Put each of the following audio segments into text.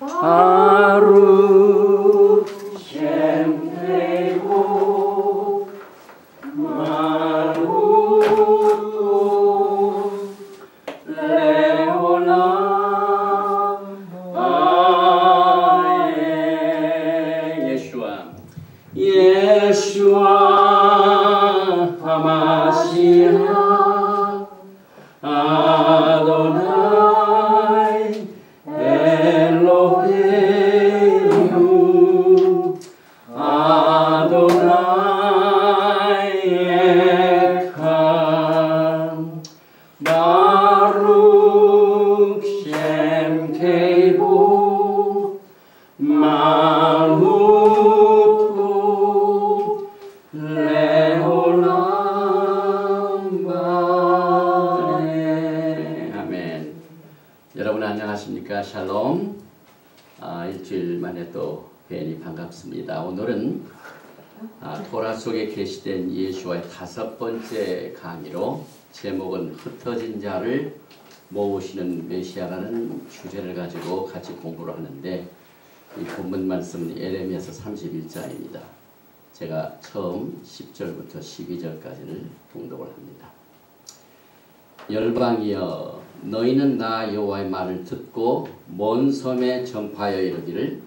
바룩 셈 테보 마루토 레올람 아멘. 예수와 하마시아 아도나이 엘로헤inu 아도나이 에칸 바룩 셈 테보 마루토 레올람 바네. 아멘. 여러분 안녕하십니까? 샬롬. 일주일 만에 또 뵈니 반갑습니다. 오늘은 토라 속에 계시된 예수와의 5번째 강의로 제목은 흩어진 자를 모으시는 메시아라는 주제를 가지고 같이 공부를 하는데, 이 본문 말씀은 예레미야서 31장입니다. 제가 처음 10절부터 12절까지를 봉독을 합니다. 열방이여, 너희는 나 여호와의 말을 듣고 먼 섬에 전파하여 이르기를,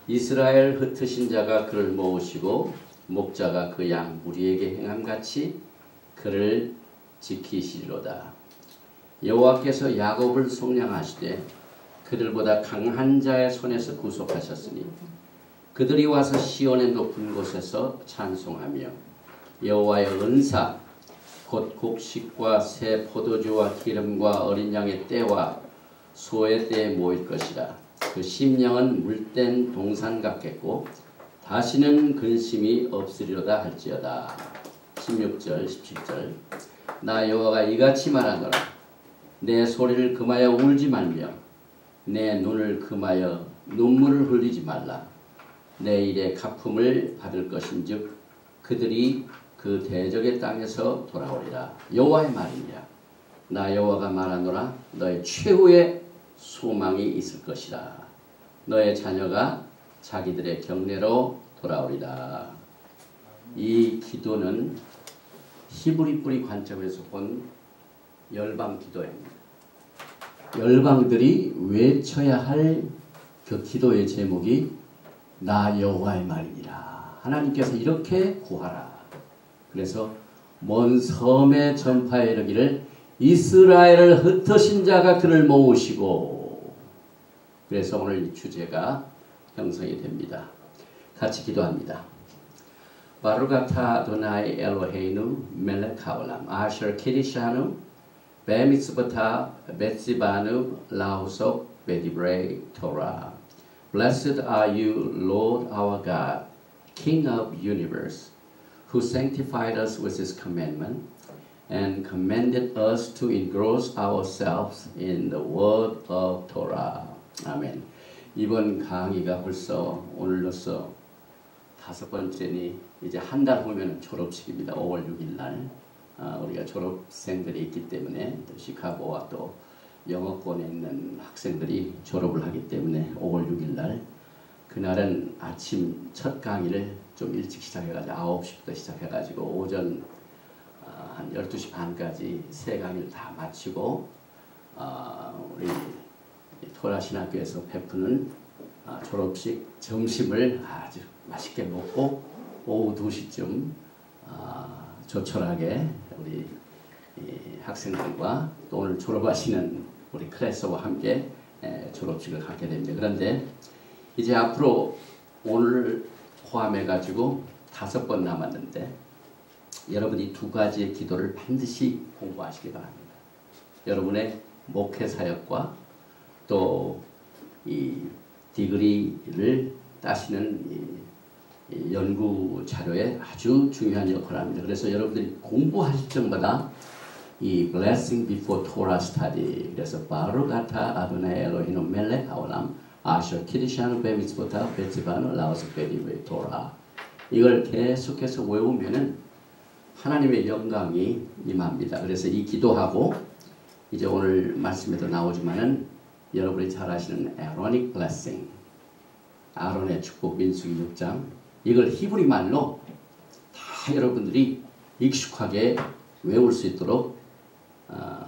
이스라엘 흩으신 자가 그를 모으시고 목자가 그 양 무리에게 행함같이 그를 지키시리로다. 여호와께서 야곱을 속량하시되 그들보다 강한 자의 손에서 구속하셨으니 그들이 와서 시온의 높은 곳에서 찬송하며 여호와의 은사 곧 곡식과 새 포도주와 기름과 어린 양의 때와 소의 때에 모일 것이라. 그 심령은 물된 동산 같겠고 다시는 근심이 없으리로다 할지어다. 16절 17절 나 여호와가 이같이 말하노라. 내 소리를 금하여 울지 말며 내 눈을 금하여 눈물을 흘리지 말라. 내 일의 갚음을 받을 것인즉 그들이 그 대적의 땅에서 돌아오리라. 여호와의 말이니라. 나 여호와가 말하노라. 너의 최후의 소망이 있을 것이라. 너의 자녀가 자기들의 경내로 돌아오리라. 이 기도는 히브리 뿌리 관점에서 본 열방 기도입니다. 열방들이 외쳐야 할 그 기도의 제목이 나 여호와의 말이니라. 하나님께서 이렇게 구하라. 그래서 먼 섬에 전파해 이르기를, 이스라엘을 흩으신 자가 그를 모으시고. 그래서 오늘 이 주제가 형성이 됩니다. 같이 기도합니다. 바루가타 아도나이 엘로헤이누 멜렉 하올람 아셔 키리샤누 베미스바타 베시바누 라우속 베디브레이 토라. Blessed are you, Lord our God, King of universe, who sanctified us with his commandment and commanded us to engross ourselves in the word of Torah. 아멘. 이번 강의가 벌써 오늘로써 5번째니 이제 한 달 후면 졸업식입니다. 5월 6일 날 우리가 졸업생들이 있기 때문에 또 시카고와 또 영어권에 있는 학생들이 졸업을 하기 때문에 5월 6일 날 그날은 아침 첫 강의를 좀 일찍 시작해가지고 9시부터 시작해가지고 오전 한 12시 반까지 세 강의를 다 마치고 우리 토라 신학교에서 베푸는 졸업식 점심을 아주 맛있게 먹고 오후 2시쯤 조촐하게 우리 학생들과 또 오늘 졸업하시는 우리 클래스와 함께 졸업식을 갖게 됩니다. 그런데 이제 앞으로 오늘 포함해 가지고 5번 남았는데 여러분이 2가지의 기도를 반드시 공부하시기 바랍니다. 여러분의 목회 사역과 또 이 디그리를 따시는 이 연구 자료에 아주 중요한 역할을 합니다. 그래서 여러분들이 공부하실 때마다 이 blessing before Torah study, 그래서 바루가타 아도나이 엘로헤이누 멜렉 하올람 아셔 키리샤누 베미스보타 베지바누 라오스 베디브레이 토라, 이걸 계속해서 외우면은 하나님의 영광이 임합니다. 그래서 이 기도하고 이제 오늘 말씀에도 나오지만은 여러분이 잘 아시는 Aaronic blessing, 아론의 축복 민수기 6장, 이걸 히브리 말로 다 여러분들이 익숙하게 외울 수 있도록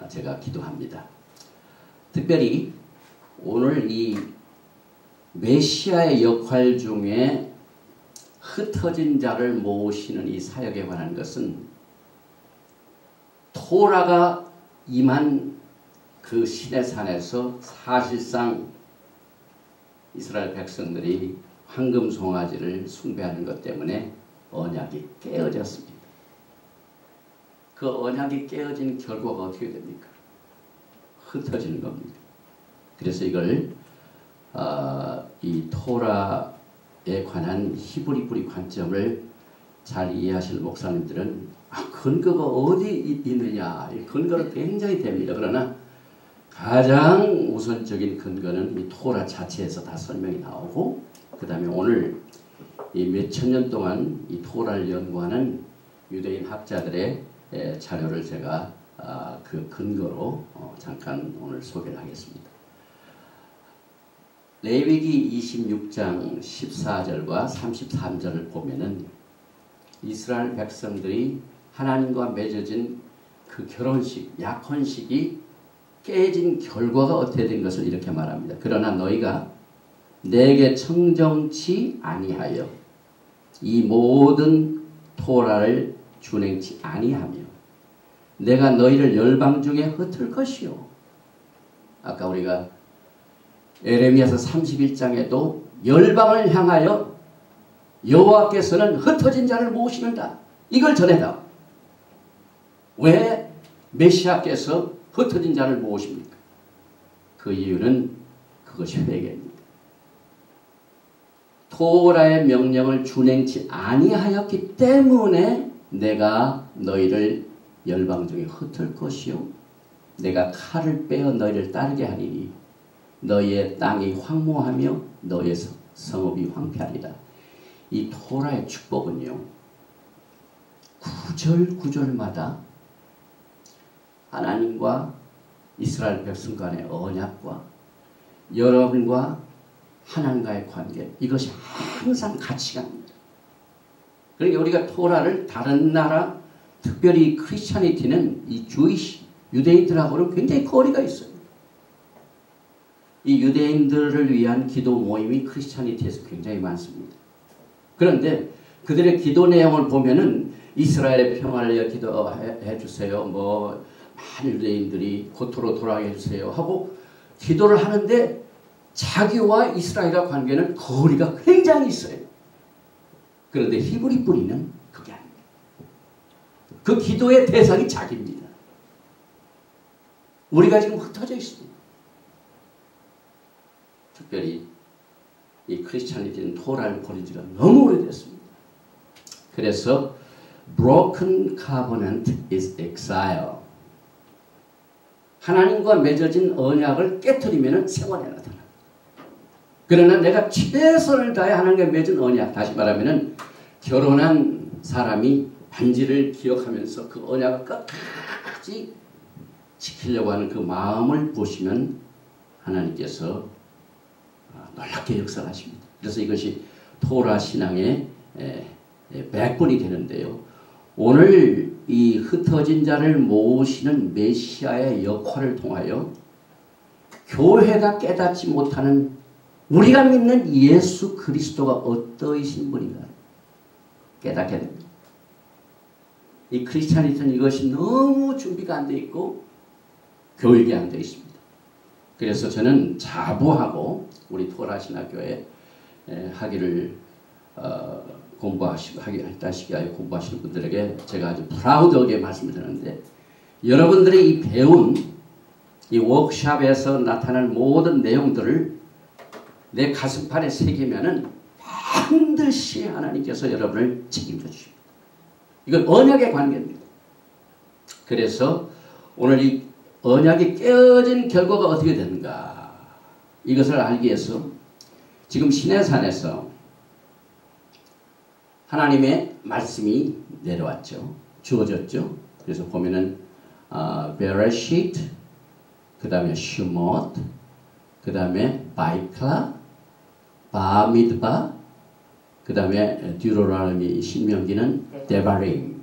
제가 기도합니다. 특별히 오늘 이 메시아의 역할 중에 흩어진 자를 모으시는 이 사역에 관한 것은 토라가 임한 그 시내산에서 사실상 이스라엘 백성들이 황금 송아지를 숭배하는 것 때문에 언약이 깨어졌습니다. 그 언약이 깨어진 결과가 어떻게 됩니까? 흩어지는 겁니다. 그래서 이걸 이 토라에 관한 히브리 관점을 잘 이해하실 목사님들은 근거가 어디 있느냐, 이 근거를 굉장히 됩니다. 그러나 가장 우선적인 근거는 이 토라 자체에서 다 설명이 나오고, 그 다음에 오늘 이 몇천 년 동안 이 토라를 연구하는 유대인 학자들의 자료를 제가 그 근거로 잠깐 오늘 소개를 하겠습니다. 레위기 26장 14절과 33절을 보면은 이스라엘 백성들이 하나님과 맺어진 그 결혼식, 약혼식이 깨진 결과가 어떻게 된 것을 이렇게 말합니다. 그러나 너희가 내게 청정치 아니하여 이 모든 토라를 준행치 아니하며 내가 너희를 열방 중에 흩을 것이요. 아까 우리가 에레미야서 31장에도 열방을 향하여 여호와께서는 흩어진 자를 모으시는다, 이걸 전해다. 왜 메시아께서 흩어진 자를 모으십니까? 그 이유는 그것이 회개입니다. 토라의 명령을 준행치 아니하였기 때문에 내가 너희를 열방 중에 흩을 것이요 내가 칼을 빼어 너희를 따르게 하리니 너희의 땅이 황무하며 너희의 성읍이 황폐하리라. 이 토라의 축복은요, 구절마다 하나님과 이스라엘 백성 간의 언약과 여러분과 하나님과의 관계, 이것이 항상 같이 갑니다. 그러니까 우리가 토라를 다른 나라, 특별히 크리스찬이티는 이 유대인들하고는 굉장히 거리가 있어요. 이 유대인들을 위한 기도 모임이 크리스찬이티에서 굉장히 많습니다. 그런데 그들의 기도 내용을 보면은 이스라엘의 평화를 위해 기도해 주세요, 많은 유대인들이 고토로 돌아가게 해주세요 하고 기도를 하는데 자기와 이스라엘과 관계는 거리가 굉장히 있어요. 그런데 히브리 뿌리는 그게 아닙니다. 그 기도의 대상이 자기입니다. 우리가 지금 흩어져 있습니다. 특별히 이 크리스찬이티는 토라를 버린 지가 너무 오래됐습니다. 그래서 broken covenant is exile. 하나님과 맺어진 언약을 깨트리면 생활에 나타납니다. 그러나 내가 최선을 다해 하나님과 맺은 언약, 다시 말하면 결혼한 사람이 반지를 기억하면서 그 언약을 끝까지 지키려고 하는 그 마음을 보시면 하나님께서 놀랍게 역사하십니다. 그래서 이것이 토라 신앙의 백분이 되는데요. 오늘 이 흩어진 자를 모으시는 메시아의 역할을 통하여 교회가 깨닫지 못하는 우리가 믿는 예수 그리스도가 어떠이신 분인가 깨닫게 됩니다. 이 크리스찬이트는 이것이 너무 준비가 안 돼 있고 교육이 안 돼 있습니다. 그래서 저는 자부하고 우리 토라 신학교에 하기를 공부하시는 분들에게 제가 아주 프라우드하게 말씀을 드리는데, 여러분들이 이 배운 이 워크숍에서 나타난 모든 내용들을 내 가슴판에 새기면은 반드시 하나님께서 여러분을 책임져 주십니다. 이건 언약의 관계입니다. 그래서 오늘 이 언약이 깨어진 결과가 어떻게 되는가, 이것을 알기 위해서 지금 시내산에서 하나님의 말씀이 내려왔죠. 주어졌죠. 그래서 보면은 베레시트, 그 다음에 슈못, 그 다음에 바이클라, 바미드바, 그 다음에 듀로라미 신명기는 네. 데바림.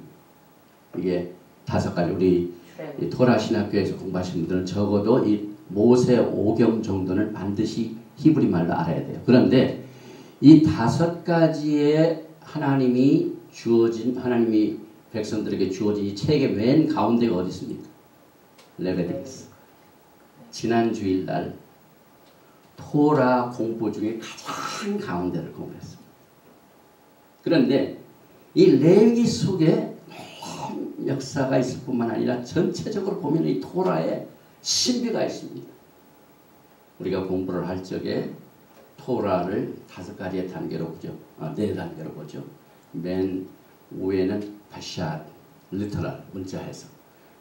이게 5가지. 우리 이 토라 신학교에서 공부하시는 분들은 적어도 이 모세 오경 정도는 반드시 히브리 말로 알아야 돼요. 그런데 이 5가지의 하나님이 백성들에게 주어진 이 책의 맨 가운데가 어디 있습니까? 레베디크스. 지난 주일날 토라 공부 중에 가장 가운데를 공부했습니다. 그런데 이 레위기 속에 놀라운 역사가 있을 뿐만 아니라 전체적으로 보면 이 토라에 신비가 있습니다. 우리가 공부를 할 적에 토라를 5가지의 단계로 보죠. 4단계로 보죠. 맨 위에는 파샷, 리터럴, 문자 해석.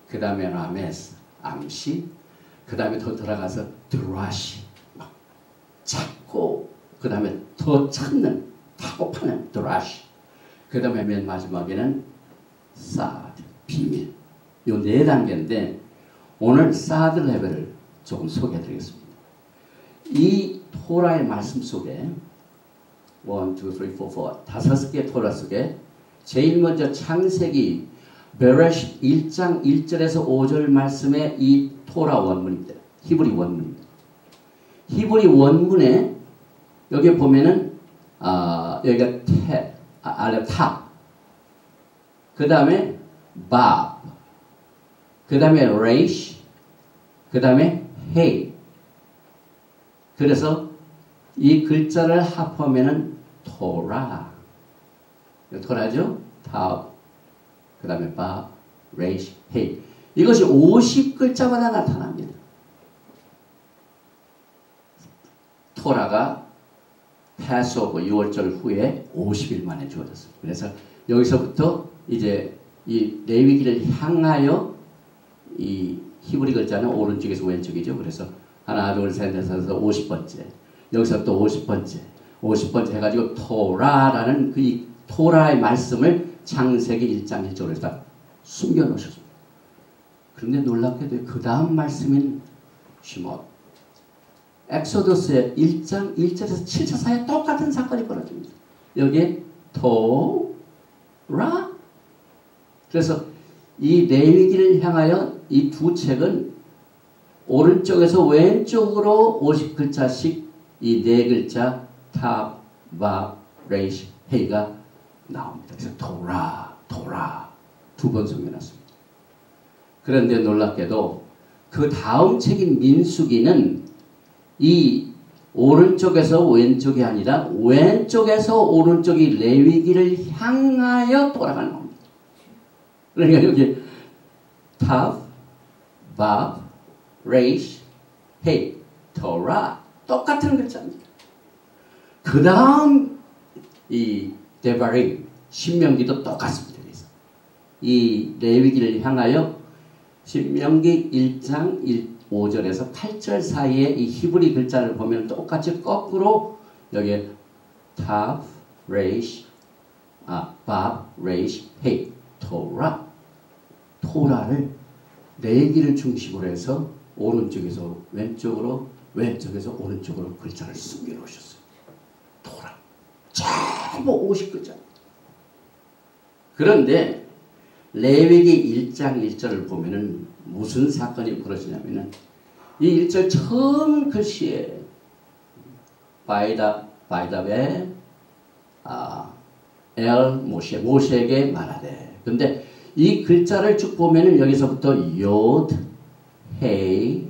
그 다음에 라메스, 암시. 그 다음에 더 들어가서 드라시, 막 찾고. 그 다음에 더 찾는, 타고 파는 드라시. 그 다음에 맨 마지막에는 사드, 비밀. 요 4단계인데 오늘 사드 레벨을 조금 소개해드리겠습니다. 이 토라의 말씀 속에 1, 2, 3, 4, 5개의 토라 속에 제일 먼저 창세기 베레시 1장 1절에서 5절 말씀의 이 토라 원문입니다. 히브리 원문입니다. 히브리 원문에 여기 보면은 여기가 아래 탑, 그 다음에 밥, 그 다음에 레이시, 그 다음에 헤이. 그래서 이 글자를 합하면은 토라. 토라죠? 탑, 그 다음에 밥, 레이시, 헤이. 이것이 50글자마다 나타납니다. 토라가 패스오버 6월절 후에 50일 만에 주어졌습니다. 그래서 여기서부터 이제 이 레위기를 향하여 이 히브리 글자는 오른쪽에서 왼쪽이죠. 그래서 하나, 둘, 셋, 넷, 다섯, 50번째. 여기서 또 50번째 해가지고 토라라는 그 토라의 말씀을 창세기 1장 1절에서 다 숨겨놓으셨습니다. 그런데 놀랍게도 그 다음 말씀인 시몬, 엑소더스의 1장 1절에서 7절 사이에 똑같은 사건이 벌어집니다. 여기에 토라. 그래서 이 레위기를 향하여 이 2 책은 오른쪽에서 왼쪽으로 50글자씩 이 4글자 탑, 밥, 레이시, 헤이가 나옵니다. 그래서 토라 2번 숨겨놨습니다. 그런데 놀랍게도 그 다음 책인 민수기는 이 오른쪽에서 왼쪽이 아니라 왼쪽에서 오른쪽이 레위기를 향하여 돌아가는 겁니다. 그러니까 여기 탑, 밥, 레이시, 헤이, 토라 똑같은 글자입니다. 그 다음 이 데바림, 신명기도 똑같습니다. 그래서 이 레위기를 향하여 신명기 1장 5절에서 8절 사이에 이 히브리 글자를 보면 똑같이 거꾸로 여기에 탑, 레이시, 밥, 레이시, 헤이, 토라. 토라를 레위기를 중심으로 해서 오른쪽에서 왼쪽으로, 왼쪽에서 오른쪽으로 글자를 숨겨 놓으셨어요. 토라. 전부 50글자. 그런데 레위기 1장 1절을 보면은 무슨 사건이 벌어지냐면은 이 1절 처음 글씨에 바이다베 모세에게 말하되. 근데 이 글자를 쭉 보면은 여기서부터 요드, 헤이,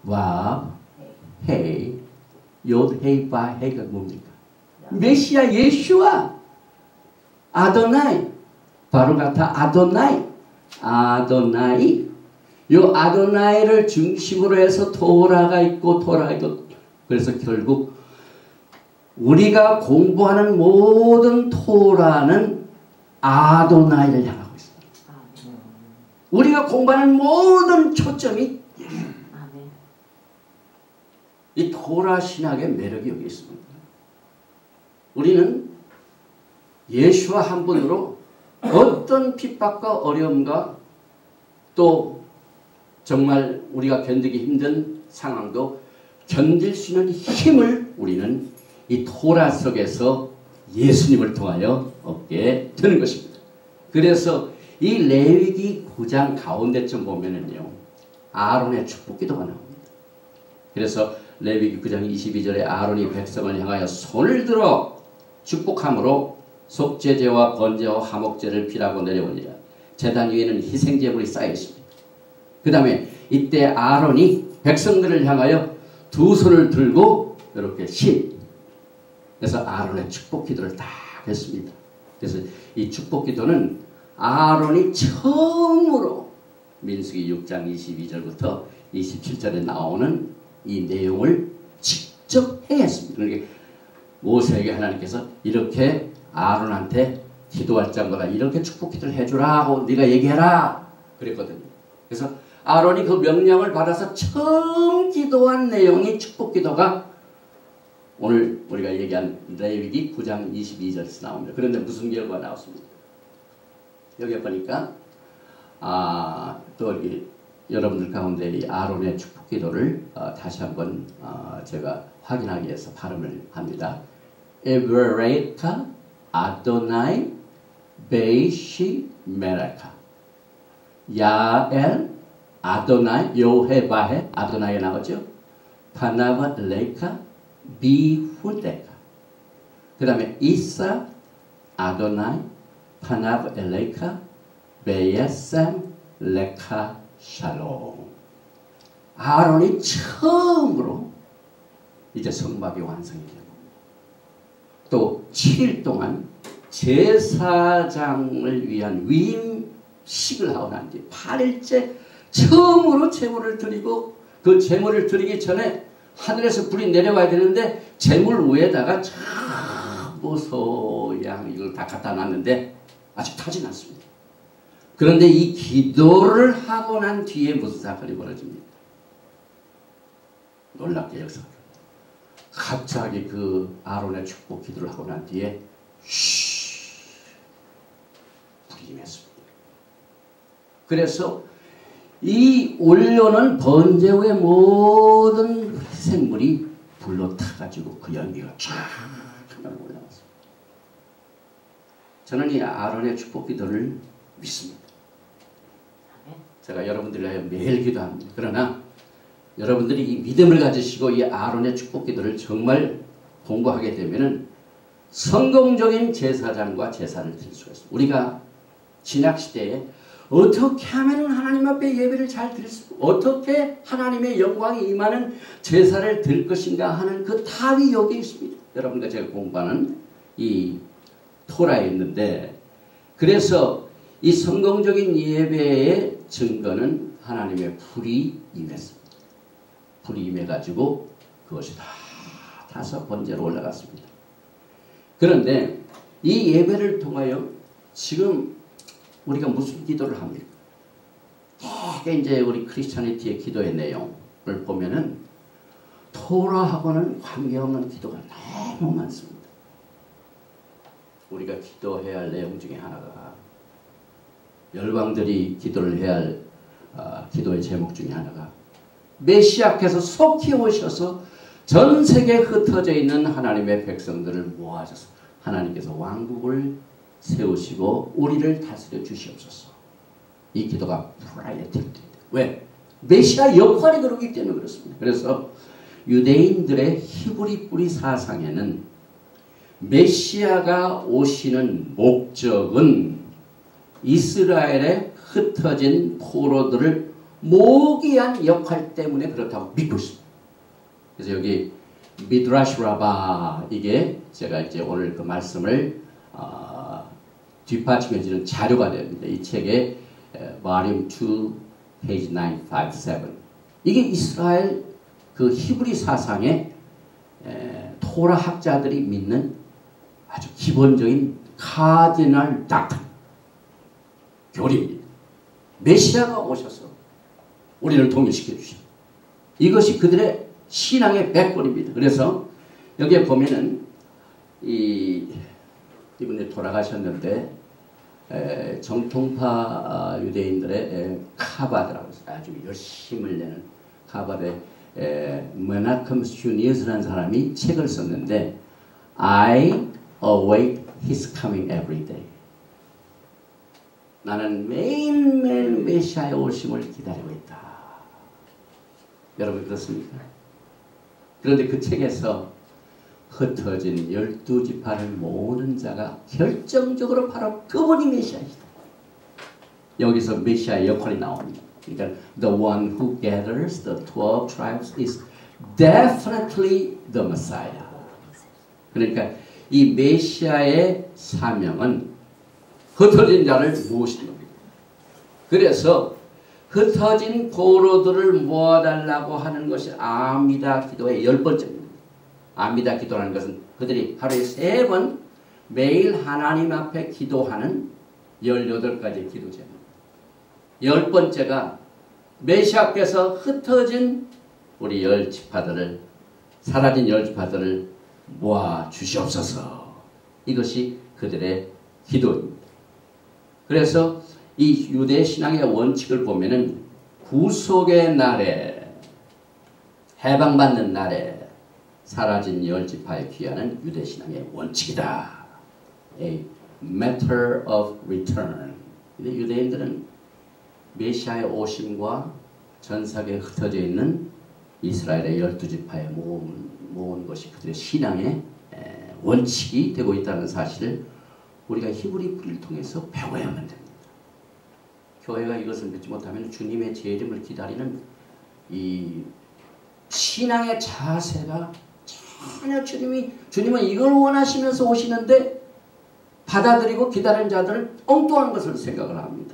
와, 헤이, 요드, 헤이, 바, 헤이가 뭡니까? 메시아 예수와 아도나이, 바로 같아 아도나이. 요 아도나이를 중심으로 해서 토라가 있고 그래서 결국 우리가 공부하는 모든 토라는 아도나이를 향하고 있습니다. 우리가 공부하는 모든 초점이 이 토라 신학의 매력이 여기 있습니다. 우리는 예수와 한 분으로 어떤 핍박과 어려움과 또 정말 우리가 견디기 힘든 상황도 견딜 수 있는 힘을 우리는 이 토라 속에서 예수님을 통하여 얻게 되는 것입니다. 그래서 이 레위기 9장 가운데쯤 보면은요, 아론의 축복 기도가 나옵니다. 그래서 레위기 9장 22절에 아론이 백성을 향하여 손을 들어 축복함으로 속죄제와 번제와 화목제를 피라고 내려오니라. 제단 위에는 희생제물이 쌓여 있습니다. 그 다음에 이때 아론이 백성들을 향하여 두 손을 들고 이렇게 그래서 아론의 축복 기도를 딱 했습니다. 그래서 이 축복 기도는 아론이 처음으로 민수기 6장 22절부터 27절에 나오는 이 내용을 직접 행했습니다. 그러니까 모세에게 하나님께서 이렇게 아론한테 기도할 장마다 이렇게 축복 기도를 해주라 하고 네가 얘기해라 그랬거든요. 그래서 아론이 그 명령을 받아서 처음 기도한 내용이 축복 기도가 오늘 우리가 얘기한 레위기 9장 22절에서 나옵니다. 그런데 무슨 결과가 나왔습니까? 여기 보니까 또 여러분들 가운데 이 아론의 축복 기도를 다시 한번 제가 확인하기 위해서 발음을 합니다. 에브레카 아도나이 베이시 메라카 야엘 아도나이 요헤바헤 아도나이 나오죠. 파나바 레이카 비후데카 그 다음에 이사 아도나이 파나바 엘레이카 베예셈 레카 샬롬. 아론이 처음으로 이제 성막이 완성이 되고 또 7일 동안 제사장을 위한 위임식을 하고 난 뒤에 8일째 처음으로 제물을 드리고 그 제물을 드리기 전에 하늘에서 불이 내려와야 되는데 제물 위에다가 모소양 이걸 다 갖다 놨는데 아직 타진 않습니다. 그런데 이 기도를 하고 난 뒤에 무슨 사건이 벌어집니까? 놀랍게 역사가 갑자기 그 아론의 축복 기도를 하고 난 뒤에 불이 임했습니다. 그래서 이 올려놓은 번제 후의 모든 생물이 불로 타가지고 그 연기가 쫙 올라왔습니다. 저는 이 아론의 축복 기도를 믿습니다. 제가 여러분들을 위하여 매일 기도합니다. 그러나 여러분들이 이 믿음을 가지시고 이 아론의 축복 기도를 정말 공부하게 되면은 성공적인 제사장과 제사를 드릴 수가 있습니다. 우리가 신약시대에 어떻게 하면 하나님 앞에 예배를 잘 드릴 수, 어떻게 하나님의 영광이 임하는 제사를 드릴 것인가 하는 그 답이 여기 있습니다. 여러분과 제가 공부하는 이 토라에 있는데, 그래서 이 성공적인 예배의 증거는 하나님의 불이 임했습니다. 불이 임해가지고 그것이 다 타서 번제로 올라갔습니다. 그런데 이 예배를 통하여 지금 우리가 무슨 기도를 합니까? 되게 이제 우리 크리스찬리티의 기도의 내용을 보면은 토라하고는 관계없는 기도가 너무 많습니다. 우리가 기도해야 할 내용 중에 하나가, 열방들이 기도를 해야 할 기도의 제목 중에 하나가, 메시아께서 속히 오셔서 전 세계에 흩어져 있는 하나님의 백성들을 모아줘서 하나님께서 왕국을 세우시고 우리를 다스려 주시옵소서. 이 기도가 프라이어티입니다. 왜? 메시아 역할이 그러기 때문에 그렇습니다. 그래서 유대인들의 히브리 뿌리 사상에는 메시아가 오시는 목적은 이스라엘의 흩어진 포로들을 모기한 역할 때문에 그렇다고 믿고 있습니다. 그래서 여기 미드라시 라바, 이게 제가 이제 오늘 그 말씀을 뒷받침해주는 자료가 됩니다. 이 책의 Volume 2, page 957. 이게 이스라엘 그 히브리 사상의 토라 학자들이 믿는 아주 기본적인 카디널 닥터 교리입니다. 메시아가 오셔서 우리를 통일시켜 주십니다. 이것이 그들의 신앙의 백골입니다. 그래서 여기에 보면은 이분이 돌아가셨는데 정통파 유대인들의 카바드라고 해서 아주 열심을 내는 카바드의 메나컴 슈니우스라는 사람이 책을 썼는데 I await his coming every day. 나는 매일매일 메시아의 오심을 기다리고 있다. 여러분 그렇습니까? 그런데 그 책에서 흩어진 12지파를 모으는 자가 결정적으로 바로 그분이 메시아이시다. 여기서 메시아의 역할이 나옵니다. 그러니까 the one who gathers the 12 tribes is definitely the Messiah. 그러니까 이 메시아의 사명은 흩어진 자를 모으시는 겁니다. 그래서 흩어진 포로들을 모아달라고 하는 것이 아미다 기도의 10번째입니다. 아미다 기도라는 것은 그들이 하루에 3번 매일 하나님 앞에 기도하는 18가지 기도 제목. 10번째가 메시아께서 흩어진 우리 10지파들을 사라진 10지파들을 모아 주시옵소서. 이것이 그들의 기도입니다. 그래서 이 유대 신앙의 원칙을 보면은 구속의 날에 해방받는 날에 사라진 10지파의 귀환은 유대 신앙의 원칙이다. A matter of return. 근데 유대인들은 메시아의 오심과 전사계에 흩어져 있는 이스라엘의 12지파에 모은 것이 그들의 신앙의 원칙이 되고 있다는 사실을 우리가 히브리 글을 통해서 배워야만 됩니다. 교회가 이것을 믿지 못하면 주님의 재림을 기다리는 이 신앙의 자세가 전혀 주님은 이걸 원하시면서 오시는데 받아들이고 기다리는 자들은 엉뚱한 것을 생각을 합니다.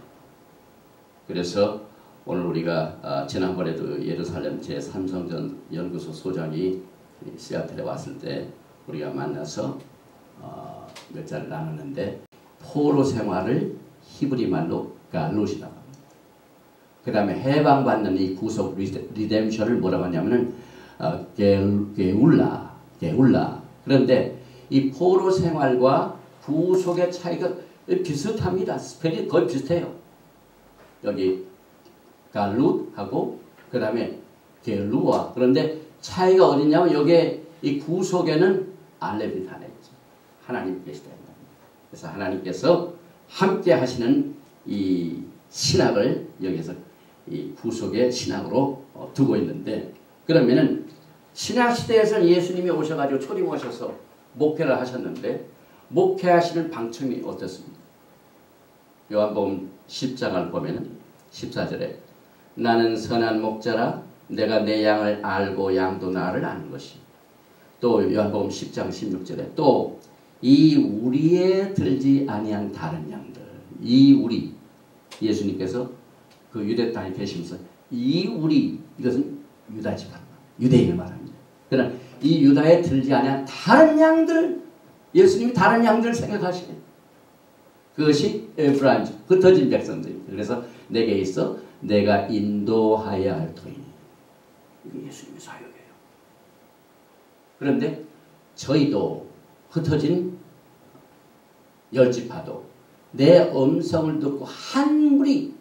그래서 오늘 우리가 지난번에도 예루살렘 제3성전 연구소 소장이 시애틀에 왔을 때 우리가 만나서 몇 자를 나눴는데 포로 생활을 히브리 말로 갈룻이라고 합니다. 그 다음에 해방받는 이 구속 리뎀션을 뭐라고 하냐면은 게울라. 그런데 이 포로 생활과 구속의 차이가 비슷합니다. 스펠이 거의 비슷해요. 여기 갈룻하고 그 다음에 게루아. 그런데 차이가 어디냐면 여기에 이 구속에는 알렙이 달려 있죠. 하나님 계시다. 그래서 하나님께서 함께 하시는 이 신학을 여기서 이 구속의 신학으로 두고 있는데, 그러면은 신학 시대에서는 예수님이 오셔가지고 초림 오셔서 목회를 하셨는데 목회하시는 방침이 어떻습니까? 요한복음 10장을 보면은 14절에 나는 선한 목자라 내가 내 양을 알고 양도 나를 아는 것이. 또 요한복음 10장 16절에 또 이 우리에 들지 아니한 다른 양들. 이 우리 예수님께서 그 유대 땅에 계시면서 이 우리 이것은 유다 지파 유대인을 말합니다. 그러나 이 유다에 들지 아니한 다른 양들 예수님이 다른 양들 생각하시네. 그것이 에브라임 흩어진 백성들입니다. 그래서 내게 있어 내가 인도하여야 할 터이니. 이거 예수님의 사역이에요. 그런데 저희도 흩어진 10지파도 내 음성을 듣고 한 무리,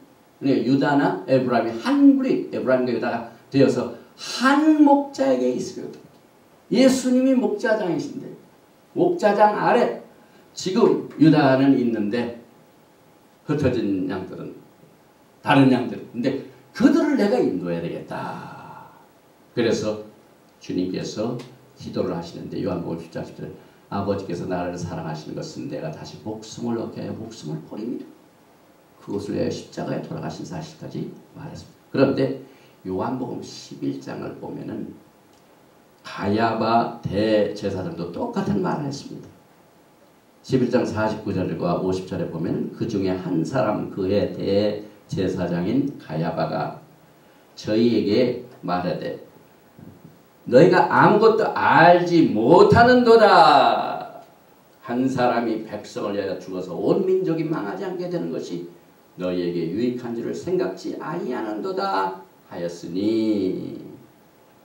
유다나 에브라임이 한 무리, 에브라임과 유다가 되어서 한 목자에게 있으려. 예수님이 목자장이신데 목자장 아래 지금 유다는 있는데 흩어진 양들은 다른 양들. 근데 그들을 내가 인도해야 되겠다. 그래서 주님께서 기도를 하시는데 요한복음 10장 10절 아버지께서 나를 사랑하시는 것은 내가 다시 목숨을 얻게 하여 목숨을 버립니다. 그것을 위하여 십자가에 돌아가신 사실까지 말했습니다. 그런데 요한복음 11장을 보면은 가야바 대제사장도 똑같은 말을 했습니다. 11장 49절과 50절에 보면 그 중에 한 사람 그의 대제사장인 가야바가 저희에게 말하되 너희가 아무것도 알지 못하는도다. 한 사람이 백성을 위하여 죽어서 온 민족이 망하지 않게 되는 것이 너희에게 유익한 줄을 생각지 아니하는도다 하였으니.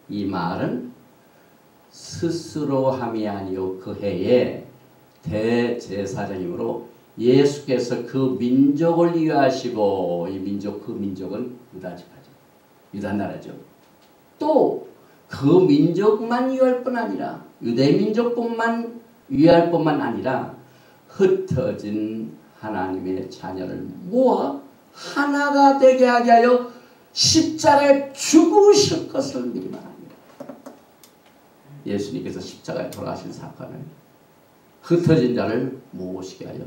이 말은 스스로 함이 아니요 그 해에 대제사장이므로 예수께서 그 민족을 위하시고 이 민족 그 민족은 유다 지파죠. 유다 나라죠. 또 그 민족만 위할 뿐 아니라 유대 민족뿐만 위할 뿐만 아니라 흩어진 하나님의 자녀를 모아 하나가 되게 하게 하여 십자가에 죽으실 것을 미리 말합니다. 예수님께서 십자가에 돌아가신 사건을 흩어진 자를 모으시게 하여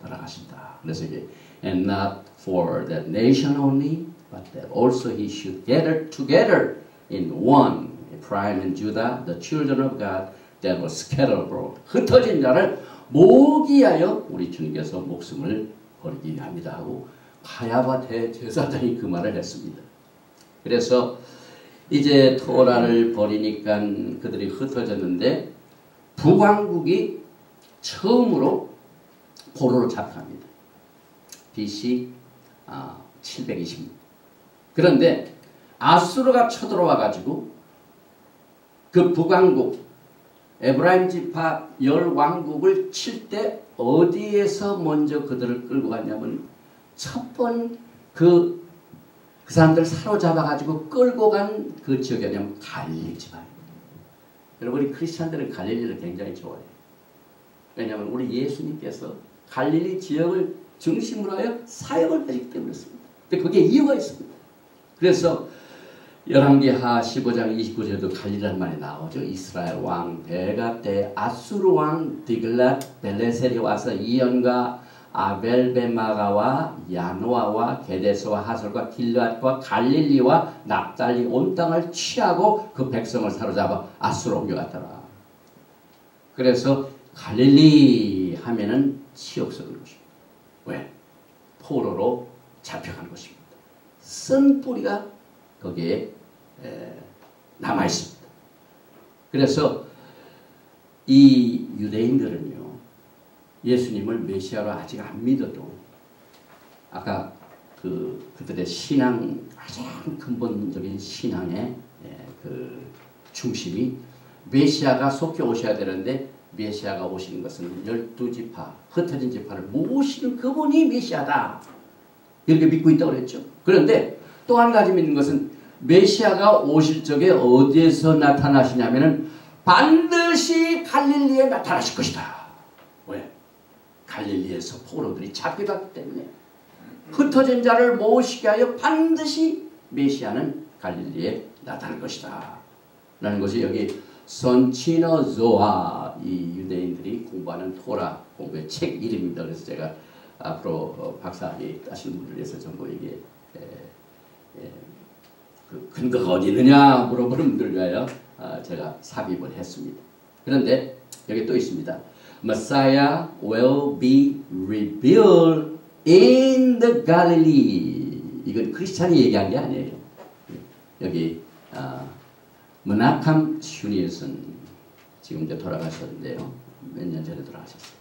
돌아가신다. 그래서 이게 and not for the nation only, but that also he should gather together in one, Ephraim and Judah, the children of God that were scattered abroad. 흩어진 자를 모으기 하여 우리 주님께서 목숨을 버리기 위함이다 하고 가야바 대제사장이 그 말을 했습니다. 그래서 이제 토라를 버리니까 그들이 흩어졌는데 북왕국이 처음으로 포로로 잡혀갑니다. BC 720년. 그런데 아수르가 쳐들어와 가지고 그 북왕국 에브라임 지파 10왕국을 칠 때 어디에서 먼저 그들을 끌고 갔냐면 첫 번 그 사람들 사로잡아 가지고 끌고 간 그 지역이 아니면 갈릴리 지파입니다. 여러분, 우리 크리스찬들은 갈릴리를 굉장히 좋아해요. 왜냐하면 우리 예수님께서 갈릴리 지역을 중심으로 하여 사역을 하시기 때문에 그렇습니다. 근데 거기에 이유가 있습니다. 그래서 열왕기하 15장 29절에도 갈릴리라는 말이 나오죠. 이스라엘 왕 베가 때 아수르 왕 디글랏 벨레셀이 와서 이연과 아벨베마가와 야노아와 게데스와 하솔과 길앗과 갈릴리와 납달리 온 땅을 취하고 그 백성을 사로잡아 아수르로 옮겨갔더라. 그래서 갈릴리 하면은 치욕스러운 것입니다. 왜? 포로로 잡혀간 것입니다. 쓴 뿌리가 거기에 남아 있습니다. 그래서 이 유대인들은요, 예수님을 메시아로 아직 안 믿어도 아까 그들의 신앙, 가장 근본적인 신앙의 그 중심이 메시아가 속히 오셔야 되는데 메시아가 오시는 것은 12지파, 흩어진 지파를 모으시는 그분이 메시아다. 이렇게 믿고 있다고 그랬죠. 그런데 또 한 가지 믿는 것은 메시아가 오실 적에 어디에서 나타나시냐면은 반드시 갈릴리에 나타나실 것이다. 왜? 갈릴리에서 포로들이 잡혀갔기 때문에 흩어진 자를 모으시게 하여 반드시 메시아는 갈릴리에 나타날 것이다. 라는 것이 여기 선치너조아, 이 유대인들이 공부하는 토라 공부의 책 이름입니다. 그래서 제가 앞으로 박사학위 따시는 분들 위해서 전부 이게 그 근거가 어디 있느냐 물어보는 분들 위하여 제가 삽입을 했습니다. 그런데 여기 또 있습니다. Messiah will be revealed in the Galilee. 이건 크리스찬이 얘기한 게 아니에요. 여기 문하캄 슈니슨 지금 이제 돌아가셨는데요. 몇 년 전에 돌아가셨어요.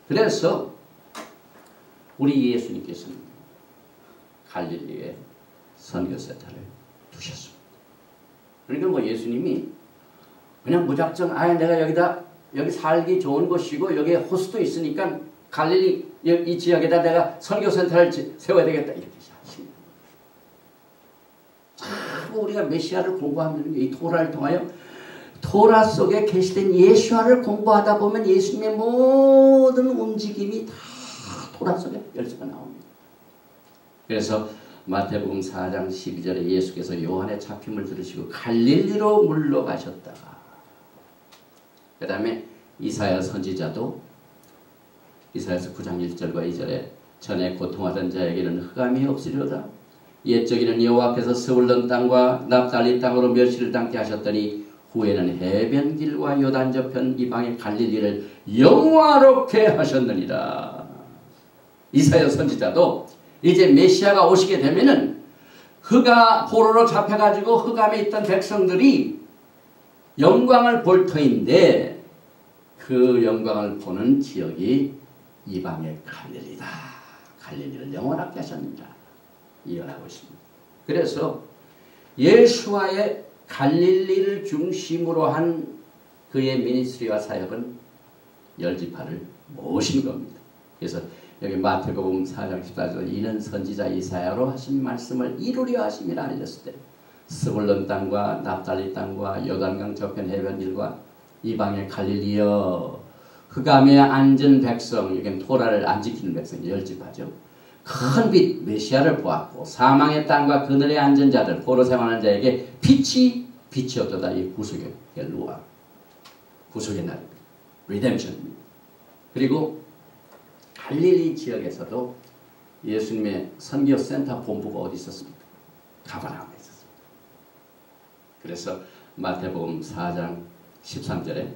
그래서 우리 예수님께서는 갈릴리에 선교센터를 두셨습니다. 그러니까 뭐 예수님이 그냥 무작정 내가 여기 살기 좋은 곳이고 여기에 호수도 있으니까 갈릴리 이 지역에다 내가 선교센터를 세워야 되겠다 이렇게 하십니다. 자꾸 우리가 메시아를 공부하면 이 토라를 통하여 토라 속에 계시된 예수아를 공부하다 보면 예수님의 모든 움직임이 다 토라 속에 열쇠가 나옵니다. 그래서 마태복음 4장 12절에 예수께서 요한의 잡힘을 들으시고 갈릴리로 물러가셨다가 그 다음에 이사야 선지자도 이사야서 9장 1절과 2절에 전에 고통하던 자에게는 흑암이 없으리로다. 옛적에는 여호와께서 스불론 땅과 납달리 땅으로 멸시를 당케 하셨더니 후에는 해변길과 요단 저편 이방의 갈릴리를 영화롭게 하셨느니라. 이사야 선지자도 이제 메시아가 오시게 되면은 포로로 잡혀가지고 흑암에 있던 백성들이 영광을 볼 터인데 그 영광을 보는 지역이 이방의 갈릴리다. 갈릴리를 영원하게 하셨느니라. 이어나고 있습니다. 그래서 예수와의 갈릴리를 중심으로 한 그의 미니스트리와 사역은 10지파를 모신 겁니다. 그래서 여기 마태복음 4장 14절 이는 선지자 이사야로 하신 말씀을 이루려 하심이라 알렸을 때 스불론 땅과 납달리 땅과 요단강 저편 해변 길과 이방의 갈릴리여 흑암에 앉은 백성, 여기는 토라를 안 지키는 백성이 열집하죠. 큰 빛 메시아를 보았고 사망의 땅과 그늘에 앉은 자들 포로 생활하는 자에게 빛이 어떠다. 이 구속의 루아 구속의 날 리뎀션입니다. 그리고 갈릴리 지역에서도 예수님의 선교 센터 본부가 어디 있었습니까? 가버나움에 있었습니다. 그래서 마태복음 4장 13절에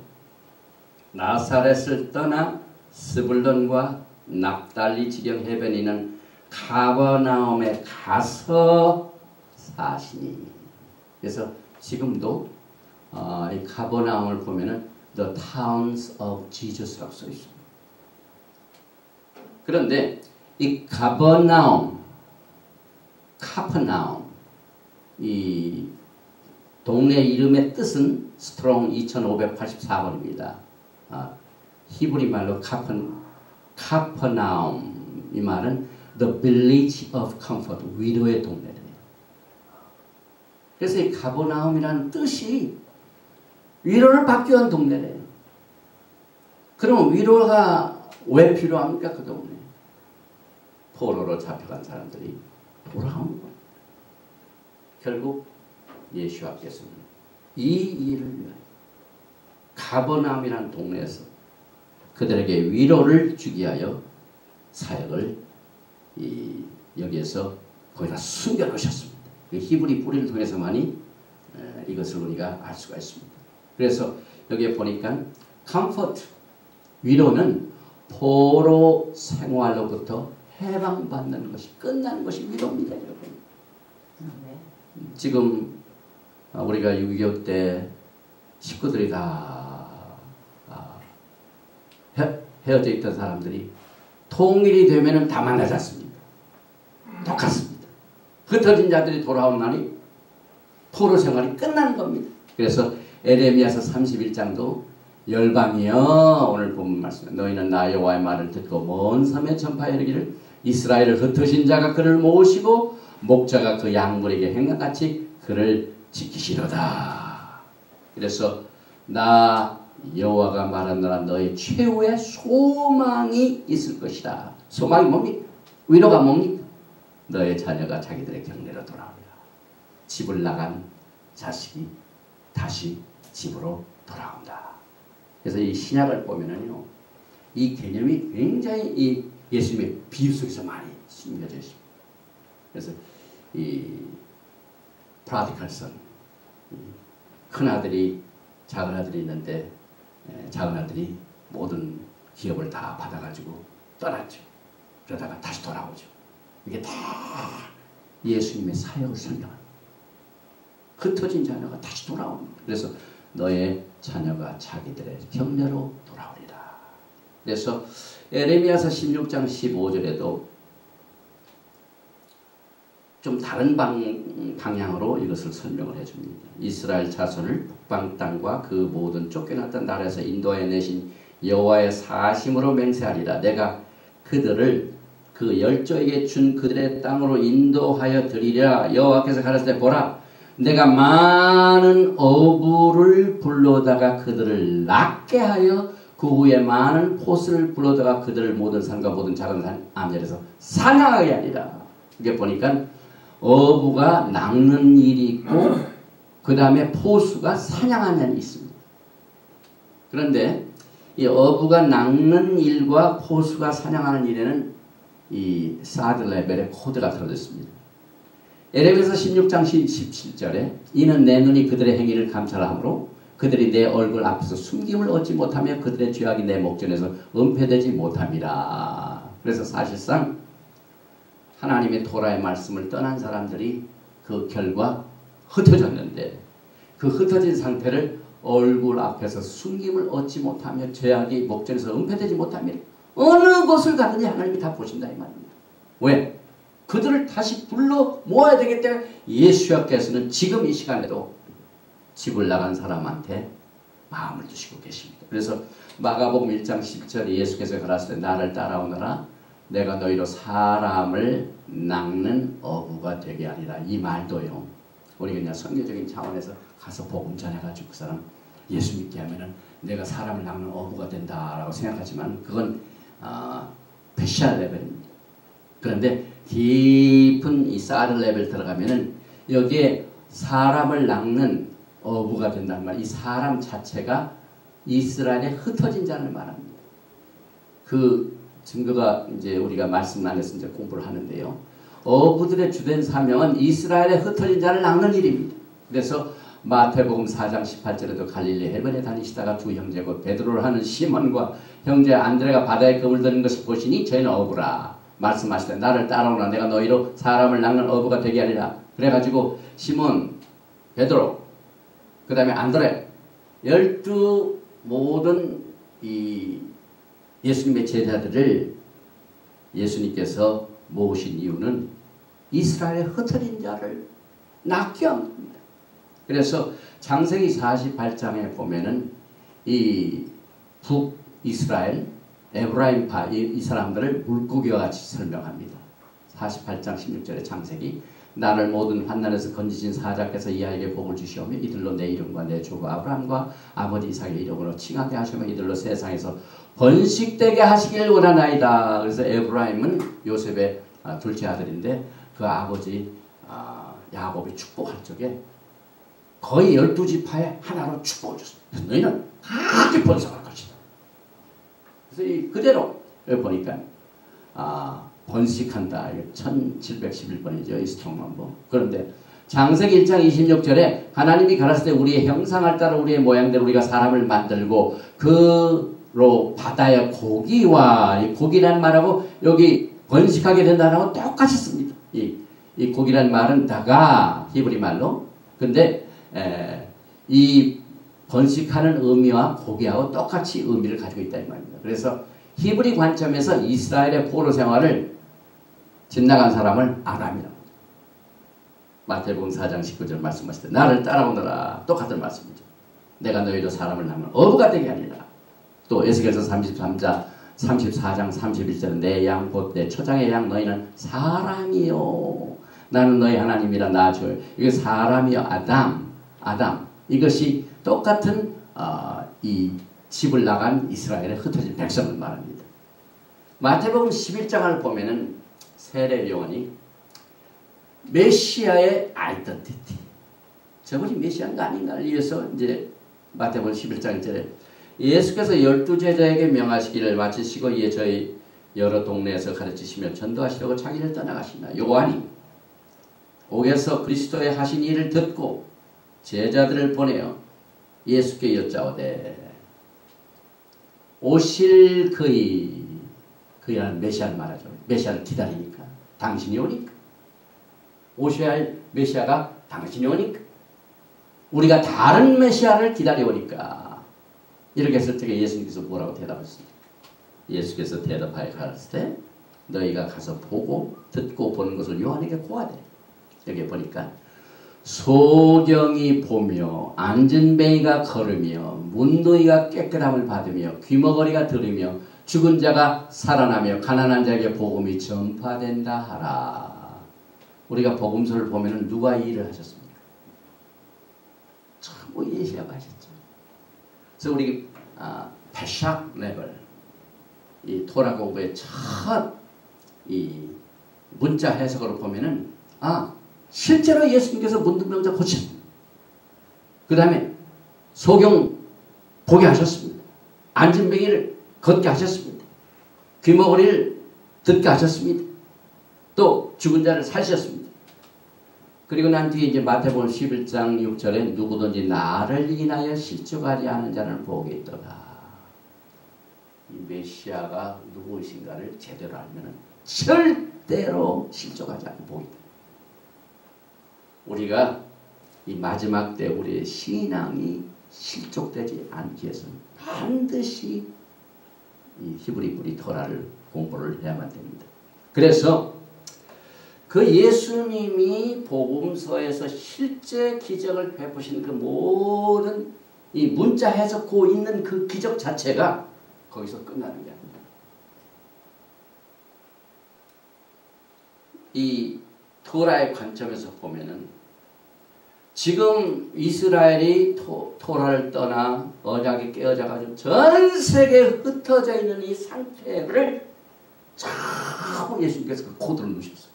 나사렛을 떠나 스불론과 납달리 지경 해변에 있는 가버나움에 가서 사시니. 그래서 지금도 이 가버나움을 보면은 The Towns of Jesus라고 써 있습니다. 그런데 이 가버나움, 카퍼나움, 이 동네 이름의 뜻은 스트롱 2584번입니다. 히브리 말로 카퍼나움 이 말은 The Village of Comfort, 위로의 동네래요. 그래서 이 가버나움이라는 뜻이 위로를 받기 위한 동네래요. 그러면 위로가 왜 필요합니까? 그 동네. 포로로 잡혀간 사람들이 돌아오는 거예요. 결국 예수께서는 이 일을 위하여 가버나움이라는 동네에서 그들에게 위로를 주기 위하여 사역을 여기에서 거기다 숨겨놓으셨습니다. 히브리 뿌리를 통해서만이 이것을 우리가 알 수가 있습니다. 그래서 여기에 보니까 컴포트, 위로는 포로 생활로부터 해방받는 것이 끝나는 것이 위로입니다. 여러분. 지금 우리가 6.25 때 식구들이 다 헤어져 있던 사람들이 통일이 되면은 다 만나지 않습니까? 똑같습니다. 흩어진 자들이 돌아온 날이 포로 생활이 끝나는 겁니다. 그래서 에레미야서 31장도 열방이여 오늘 본 말씀 너희는 나 여호와의 말을 듣고 먼 섬에 전파하여 이르기를 이스라엘을 흩으신 자가 그를 모으시고 목자가 그 양물에게 행함같이 그를 지키시로다. 그래서 나 여호와가 말하노라 너희 최후의 소망이 있을 것이다. 소망이 뭡니까? 위로가 뭡니까? 너의 자녀가 자기들의 경내로 돌아옵니다. 집을 나간 자식이 다시 집으로 돌아온다. 그래서 이 신약을 보면은요, 이 개념이 굉장히 이 예수님의 비유 속에서 많이 숨겨져 있습니다. 그래서 이 프라디칼선, 큰 아들이 작은 아들이 있는데 작은 아들이 모든 기업을 다 받아가지고 떠났죠. 그러다가 다시 돌아오죠. 이게 다 예수님의 사역을 설명합니다. 흩어진 자녀가 다시 돌아옵니다. 그래서 너의 자녀가 자기들의 경내로 돌아오리라. 그래서 에레미야서 16장 15절에도 좀 다른 방향으로 이것을 설명을 해줍니다. 이스라엘 자손을 북방 땅과 그 모든 쫓겨났던 나라에서 인도하여 내신 여호와의 사심으로 맹세하리라. 내가 그들을 그 열조에게 준 그들의 땅으로 인도하여 드리리라. 여호와께서 가라사대 보라 내가 많은 어부를 불러다가 그들을 낫게 하여 그 후에 많은 포스를 불러다가 그들을 모든 산과 모든 작은 산 암열에서 사냥하게 하리라. 이게 보니까 어부가 낚는 일이 있고 그 다음에 포수가 사냥하는 일이 있습니다. 그런데 이 어부가 낚는 일과 포수가 사냥하는 일에는 이 사드 레벨의 코드가 들어져 있습니다. 에레미야서 16장 17절에 이는 내 눈이 그들의 행위를 감찰하므로 그들이 내 얼굴 앞에서 숨김을 얻지 못하며 그들의 죄악이 내 목전에서 은폐되지 못함이라. 그래서 사실상 하나님의 토라의 말씀을 떠난 사람들이 그 결과 흩어졌는데 그 흩어진 상태를 얼굴 앞에서 숨김을 얻지 못하며 죄악이 목전에서 은폐되지 못하며 어느 곳을 가든지 하나님이 다 보신다 이 말입니다. 왜? 그들을 다시 불러 모아야 되기 때문에 예수께서는 지금 이 시간에도 집을 나간 사람한테 마음을 주시고 계십니다. 그래서 마가복음 1장 10절에 예수께서 가라사대 나를 따라오너라 내가 너희로 사람을 낚는 어부가 되게 하리라. 이 말도요. 우리 그냥 선교적인 차원에서 가서 복음 전해가지고 그 사람 예수 믿게 하면은 내가 사람을 낚는 어부가 된다라고 생각하지만 그건 스페셜 레벨입니다. 그런데 깊은 이 사드 레벨 들어가면은 여기에 사람을 낚는 어부가 된다는 말, 이 사람 자체가 이스라엘에 흩어진 자를 말합니다. 그 증거가 이제 우리가 말씀 안에서 이제 공부를 하는데요. 어부들의 주된 사명은 이스라엘에 흩어진 자를 낚는 일입니다. 그래서 마태복음 4장 18절에도 갈릴리 해변에 다니시다가 두 형제 곧 베드로를 하는 시몬과 형제 안드레가 바다에 그물 드는 것을 보시니 저희는 어부라 말씀하시되 나를 따라오라 내가 너희로 사람을 낚는 어부가 되게 하리라. 그래가지고 시몬, 베드로, 그 다음에 안드레 12 모든 이 예수님의 제자들을 예수님께서 모으신 이유는 이스라엘의 흩어진 자를 낚게 한 겁니다. 그래서 창세기 48장에 보면은 이 북이스라엘 에브라임파 이 사람들을 물고기와 같이 설명합니다. 48장 16절의 창세기 나를 모든 환난에서 건지신 사자께서 이 아이에게 복을 주시오며 이들로 내 이름과 내 조부 아브라함과 아버지 이삭의 이름으로 칭하게 하시며 이들로 세상에서 번식되게 하시길 원하나이다. 그래서 에브라임은 요셉의 둘째 아들인데 그 아버지 야곱이 축복할 적에 거의 12지파의 하나로 축복을 줬습니다. 너희는 아주 번성할 것이다. 그래서 이 그대로 여기 보니까 번식한다. 1711번이죠. 이 스트롱넘버. 그런데 창세기 1장 26절에 하나님이 가라사대 때 우리의 형상을 따라 우리의 모양대로 우리가 사람을 만들고 그로 바다의 고기와 이 고기란 말하고 여기 번식하게 된다는 하고 똑같이 씁니다. 이 고기란 말은 다가 히브리 말로. 근데 이 번식하는 의미와 고기하고 똑같이 의미를 가지고 있다 이 말입니다. 그래서 히브리 관점에서 이스라엘의 포로 생활을 지나간 사람을 아람이라고. 마태복음 4장 19절 말씀하실 때 나를 따라오너라. 똑같은 말씀이죠. 내가 너희로 사람을 낚는 어부가 되게 하리라. 또 에스겔서 34장 31절은 내 양 곧 내 초장의 양 너희는 사람이요 나는 너희 하나님이라 나 주여. 이게 사람이요 아담 이것이 똑같은 이 집을 나간 이스라엘의 흩어진 백성을 말합니다. 마태복음 11장을 보면은 세례 요한이 메시아의 아이덴티티 저분이 메시아인가 아닌가를 위해서 이제 마태복음 11장 1절에 예수께서 12제자에게 명하시기를 마치시고 이에 저희 여러 동네에서 가르치시며 전도하시려고 자기를 떠나가시나 요한이 옥에서 그리스도의 하신 일을 듣고 제자들을 보내어 예수께 여짜오되 오실 그이라는 메시아를 말하죠. 메시아를 기다리니까 당신이 오니까 오셔야 할 메시아가 당신이 오니까 우리가 다른 메시아를 기다려오니까 이렇게 했을 때 예수님께서 뭐라고 대답했습니까? 예수께서 대답하여 가라사대 때 너희가 가서 보고 듣고 보는 것을 요한에게 고하되 여기 보니까 소경이 보며 앉은 뱅이가 걸으며 문둥이가 깨끗함을 받으며 귀머거리가 들으며 죽은 자가 살아나며 가난한 자에게 복음이 전파된다 하라. 우리가 복음서를 보면 누가 이 일을 하셨습니까? 전부 예시아가 하셨죠. 그래서 우리 패샥 레벨 이 토라 공부의 첫 이 문자 해석으로 보면은 실제로 예수님께서 문둥병자 고쳤습니다. 그 다음에 소경 보게 하셨습니다. 앉은 뱅이를 걷게 하셨습니다. 귀머거리를 듣게 하셨습니다. 또 죽은 자를 살리셨습니다. 그리고 난 뒤에 이제 마태복음 11장 6절에 누구든지 나를 인하여 실족하지 않은 자는 복이 있도다. 이 메시아가 누구이신가를 제대로 알면 절대로 실족하지 않고 복이 있다. 우리가 이 마지막 때 우리의 신앙이 실족되지 않기 위해서는 반드시 이 히브리 뿌리 토라를 공부를 해야만 됩니다. 그래서 그 예수님이 복음서에서 실제 기적을 베푸신 그 모든 이 문자 해석고 있는 그 기적 자체가 거기서 끝나는 게 아닙니다. 이 토라의 관점에서 보면은 지금 이스라엘이 토라를 떠나 언약이 깨어져가지고 전 세계에 흩어져 있는 이 상태를 참 예수님께서 그 코드를 넣으셨어요.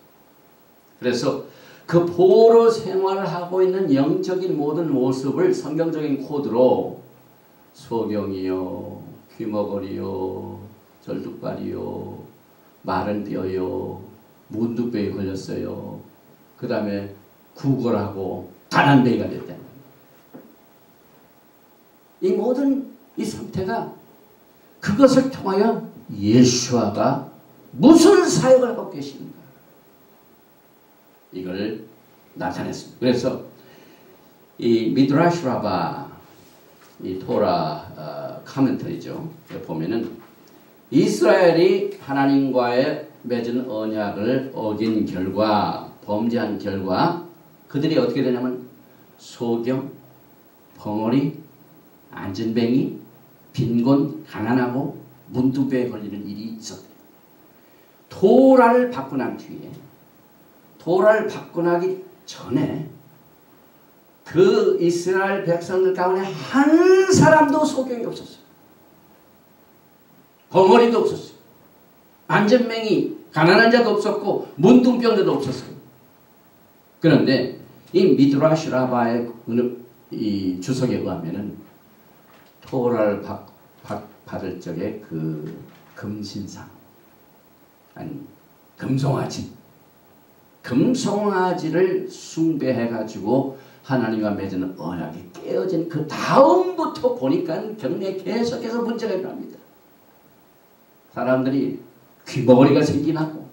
그래서 그 포로 생활을 하고 있는 영적인 모든 모습을 성경적인 코드로 소경이요, 귀머거리요, 절뚝발이요, 마른 뼈요, 문둥병이 걸렸어요. 그 다음에 구걸하고 가난뱅이가 됐다는 거예요. 이 모든 이 상태가 그것을 통하여 예수아가 무슨 사역을 하고 계시는가 이걸 나타냈습니다. 그래서 이 미드라시 라바 이 토라 카멘터리죠. 보면은 이스라엘이 하나님과의 맺은 언약을 어긴 결과, 범죄한 결과 그들이 어떻게 되냐면 소경, 벙어리, 안전뱅이, 빈곤, 가난하고 문둥병에 걸리는 일이 있었대요. 토라를 받고 난 뒤에, 토라를 받고 나기 전에 그 이스라엘 백성들 가운데 한 사람도 소경이 없었어요. 벙어리도 없었어요. 안전뱅이, 가난한 자도 없었고 문둥병자도 없었어요. 그런데 이 미드라시 라바의 이 주석에 의하면은 토라를 받을 적에 그 금신상, 아니 금송아지를 숭배해가지고 하나님과 맺은 언약이 깨어진 그 다음부터 보니까 경내에 계속해서 문제가 일어납니다. 사람들이 귀머거리가 생기나고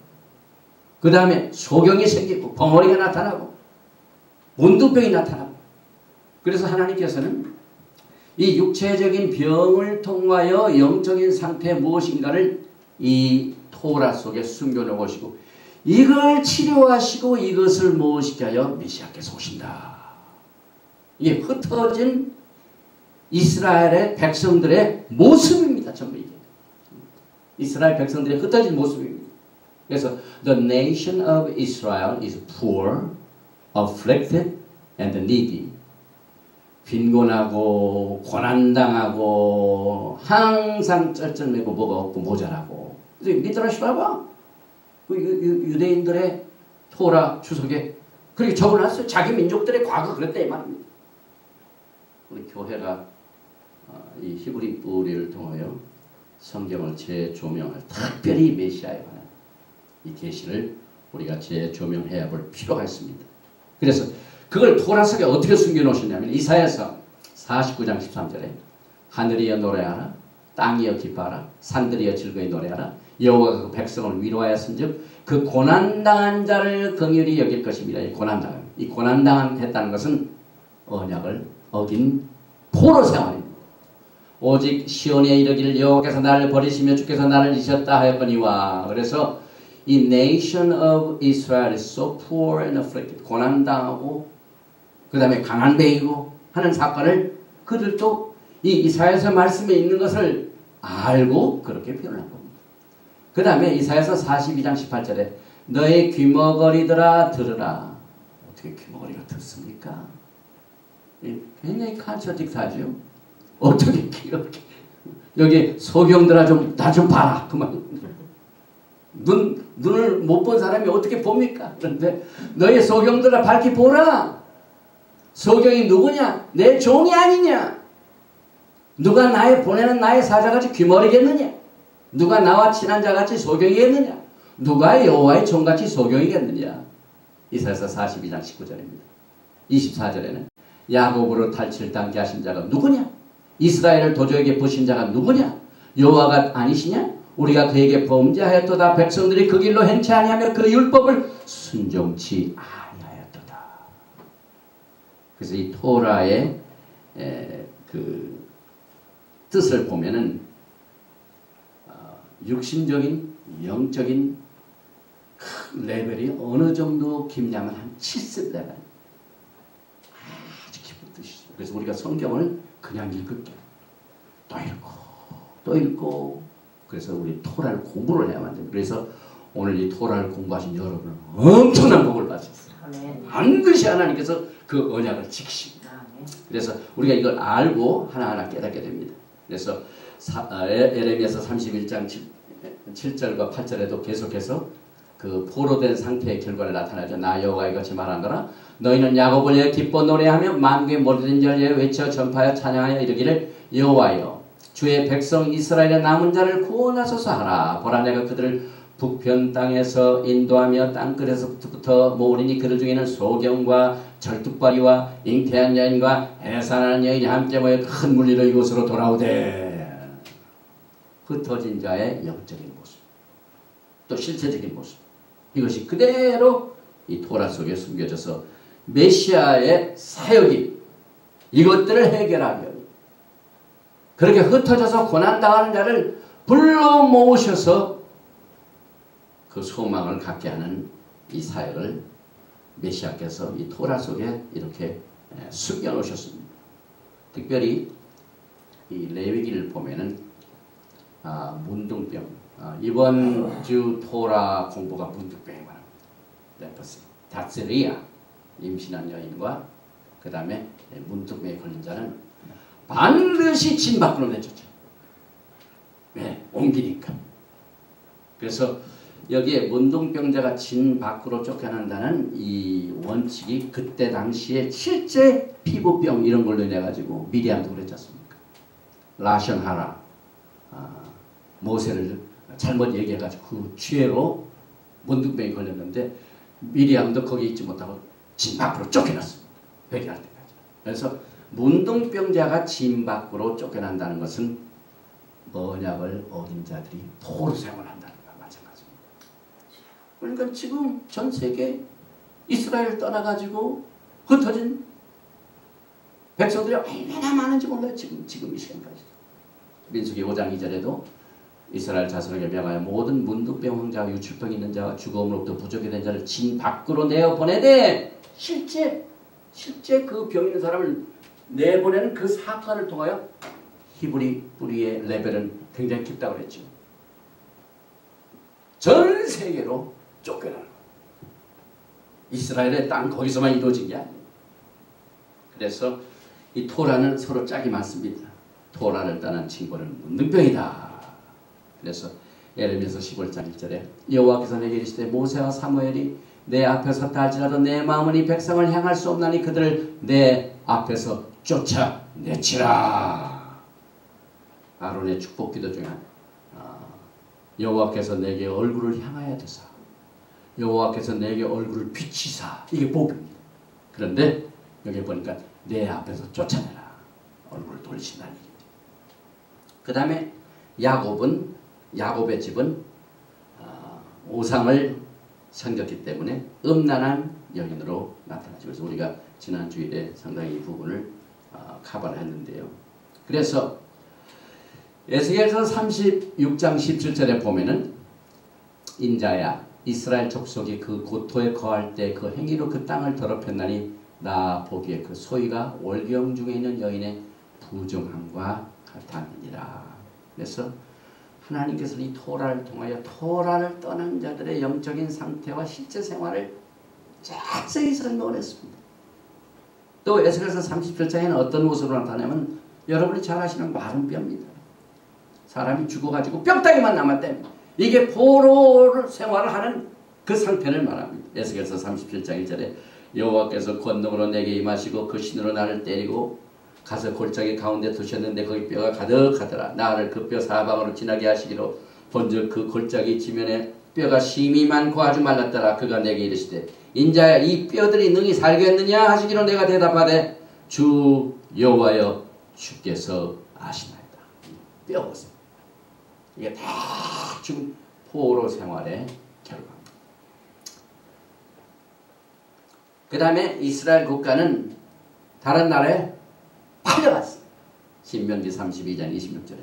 그 다음에 소경이 생기고 벙어리가 나타나고 문둥병이 나타나고 그래서 하나님께서는 이 육체적인 병을 통하여 영적인 상태 무엇인가를 이 토라 속에 숨겨놓으시고 이걸 치료하시고 이것을 무엇이게 하여 메시아께서 오신다. 이게 흩어진 이스라엘의 백성들의 모습입니다. 전부 이게. 이스라엘 백성들의 흩어진 모습입니다. 그래서 The nation of Israel is poor, afflicted, and needy. 빈곤하고 고난당하고 항상 쩔쩔매고 뭐가 없고 모자라고. 미드라시 라바 그 유대인들의 토라 주석에 그렇게 적어놨어요. 자기 민족들의 과거 그랬다 이 말입니다. 우리 교회가 이 히브리 뿌리를 통하여 성경을 재조명할 특별히 메시아에 관한 이 계시를 우리가 재조명해야 볼 필요가 있습니다. 그래서 그걸 토라 속에 어떻게 숨겨놓으셨냐면 이사야서 49장 13절에 하늘이여 노래하라 땅이여 기뻐하라 산들이여 즐거이 노래하라 여호와가 그 백성을 위로하였은즉 그 고난당한 자를 긍휼히 여길 것입니다. 이 고난당한 했다는 것은 언약을 어긴 포로 생활입니다. 오직 시온에 이르기를 여호와께서 나를 버리시며 주께서 나를 잊으셨다 하였거니와. 그래서 이 nation of Israel is so poor and afflicted. 고난당하고 그 다음에 가난뱅이고 하는 사건을 그들도 이 이사야서 말씀에 있는 것을 알고 그렇게 표현한 겁니다. 그 다음에 이사야서 42장 18절에 너의 귀머거리들아 들으라. 어떻게 귀머거리가 듣습니까? 굉장히 컨트라딕트하죠. 어떻게 이렇게 여기 소경들아 좀 나 좀 봐라 그만. 눈을 못 본 사람이 어떻게 봅니까? 그런데 너희 소경들아 밝히 보라. 소경이 누구냐? 내 종이 아니냐? 누가 보내는 나의 사자같이 귀머리겠느냐? 누가 나와 친한 자같이 소경이겠느냐? 누가 여호와의 종같이 소경이겠느냐? 이사야서 42장 19절입니다. 24절에는 야곱으로 탈취를 당케 하신 자가 누구냐? 이스라엘을 도저에게 보신 자가 누구냐? 여호와가 아니시냐? 우리가 그에게 범죄하였도다. 백성들이 그 길로 행치 아니하며 그 율법을 순종치 아니하였도다. 그래서 이 토라의 그 뜻을 보면은 육신적인 영적인 레벨이 어느 정도 깊냐면 한 7세 레벨. 아주 깊은 뜻이죠. 그래서 우리가 성경을 그냥 읽을게. 또 읽고 또 읽고. 그래서 우리 토라를 공부를 해야만 돼요. 그래서 오늘 이 토라를 공부하신 여러분은 엄청난 복을 받으셨어요. 반드시 하나님께서 그 언약을 지키십니다. 그래서 우리가 이걸 알고 하나하나 깨닫게 됩니다. 그래서 에레미야서 31장 7절과 8절에도 계속해서 그 포로된 상태의 결과를 나타내죠. 나 여호와 이같이 말하노라. 너희는 야곱을 위해 기뻐 노래하며 만국의 모든 자를 위해 외쳐 전파하여 찬양하여 이르기를 여호와여 주의 백성 이스라엘의 남은 자를 구원하소서 하라. 보라 내가 그들을 북편 땅에서 인도하며 땅끝에서부터 모으리니 그들 중에는 소경과 절뚝발이와 잉태한 여인과 해산하는 여인이 함께 모여 큰 물리로 이곳으로 돌아오되. 흩어진 자의 영적인 모습 또 실체적인 모습 이것이 그대로 이 토라 속에 숨겨져서 메시아의 사역이 이것들을 해결하기 위해 그렇게 흩어져서 고난당하는 자를 불러 모으셔서 그 소망을 갖게 하는 이 사역을 메시아께서 이 토라 속에 이렇게 숨겨 놓으셨습니다. 특별히 이 레위기를 보면은 문둥병 이번 주 토라 공부가 문둥병에 관합니다. 레퍼시, 다스리아 임신한 여인과 그 다음에 문둥병에 걸린 자는 반드시 진 밖으로 내쫓죠. 네, 옮기니까. 그래서 여기에 문둥병자가 진 밖으로 쫓겨난다는 이 원칙이 그때 당시에 실제 피부병 이런 걸로 인해가지고 미리암도 그랬지 않습니까? 라션하라 모세를 잘못 얘기해가지고 그 죄로 문둥병이 걸렸는데 미리암도 거기 있지 못하고 진 밖으로 쫓겨났습니다. 회개할 때까지. 그래서 문둥병자가 진 밖으로 쫓겨난다는 것은 언약을 어긴 자들이 포로 생활한다는 것과 마찬가지입니다. 그러니까 지금 전 세계 이스라엘 떠나가지고 흩어진 백성들이 얼마나 많은지 몰라요. 지금 이 시간까지도. 민수기 5장 2절에도 이스라엘 자손에게 명하여 모든 문둥병 환자와 유출병 있는 자와 죽음으로부터 부족이 된 자를 진 밖으로 내어보내되 실제 그 병 있는 사람을 내보내는 그 사건을 통하여 히브리 뿌리의 레벨은 굉장히 깊다고 그랬죠. 전 세계로 쫓겨나는 거예요. 이스라엘의 땅 거기서만 이루어진 게 아니에요. 그래서 이 토라는 서로 짝이 많습니다. 토라를 떠난 친구는 문둥병이다. 그래서 예레미야서 15장 1절에 여호와께서 내게 이르시되 모세와 사무엘이 내 앞에 섰다 할지라도 내 마음은 이 백성을 향할 수 없나니 그들을 내 앞에서 쫓아내치라. 아론의 축복기도 중에 여호와께서 내게 얼굴을 향하여 두사 여호와께서 내게 얼굴을 비치사 이게 복입니다. 그런데 여기 보니까 내 앞에서 쫓아내라. 얼굴을 돌리신다는 얘기입니다. 그 다음에 야곱의 집은 우상을 섬겼기 때문에 음란한 여인으로 나타나죠. 그래서 우리가 지난 주일에 상당히 이 부분을 커버를 했는데요. 그래서 에스겔서 36장 17절에 보면은 인자야 이스라엘 족속이 그 고토에 거할 때 그 행위로 그 땅을 더럽혔나니 나 보기에 그 소위가 월경 중에 있는 여인의 부정함과 같았느니라. 그래서 하나님께서 이 토라를 통하여 토라를 떠난 자들의 영적인 상태와 실제 생활을 자세히 설명을 했습니다. 또 에스겔서 37장에는 어떤 모습으로 나타나냐면 여러분이 잘 아시는 마른 뼈입니다. 사람이 죽어가지고 뼈다귀만 남았대. 이게 포로 생활을 하는 그 상태를 말합니다. 에스겔서 37장 1절에 여호와께서 권능으로 내게 임하시고 그 신으로 나를 때리고 가서 골짜기 가운데 두셨는데 거기 뼈가 가득하더라. 나를 그 뼈 사방으로 지나게 하시기로 본즉 그 골짜기 지면에 뼈가 심히 많고 아주 말랐더라. 그가 내게 이르시되 인자야 이 뼈들이 능히 살겠느냐 하시기로 내가 대답하되 주 여호와여 주께서 아시나이다. 뼈 보세요. 이게 다 지금 포로 생활의 결과입니다. 그 다음에 이스라엘 국가는 다른 나라에 팔려갔어요. 신명기 32장 26절에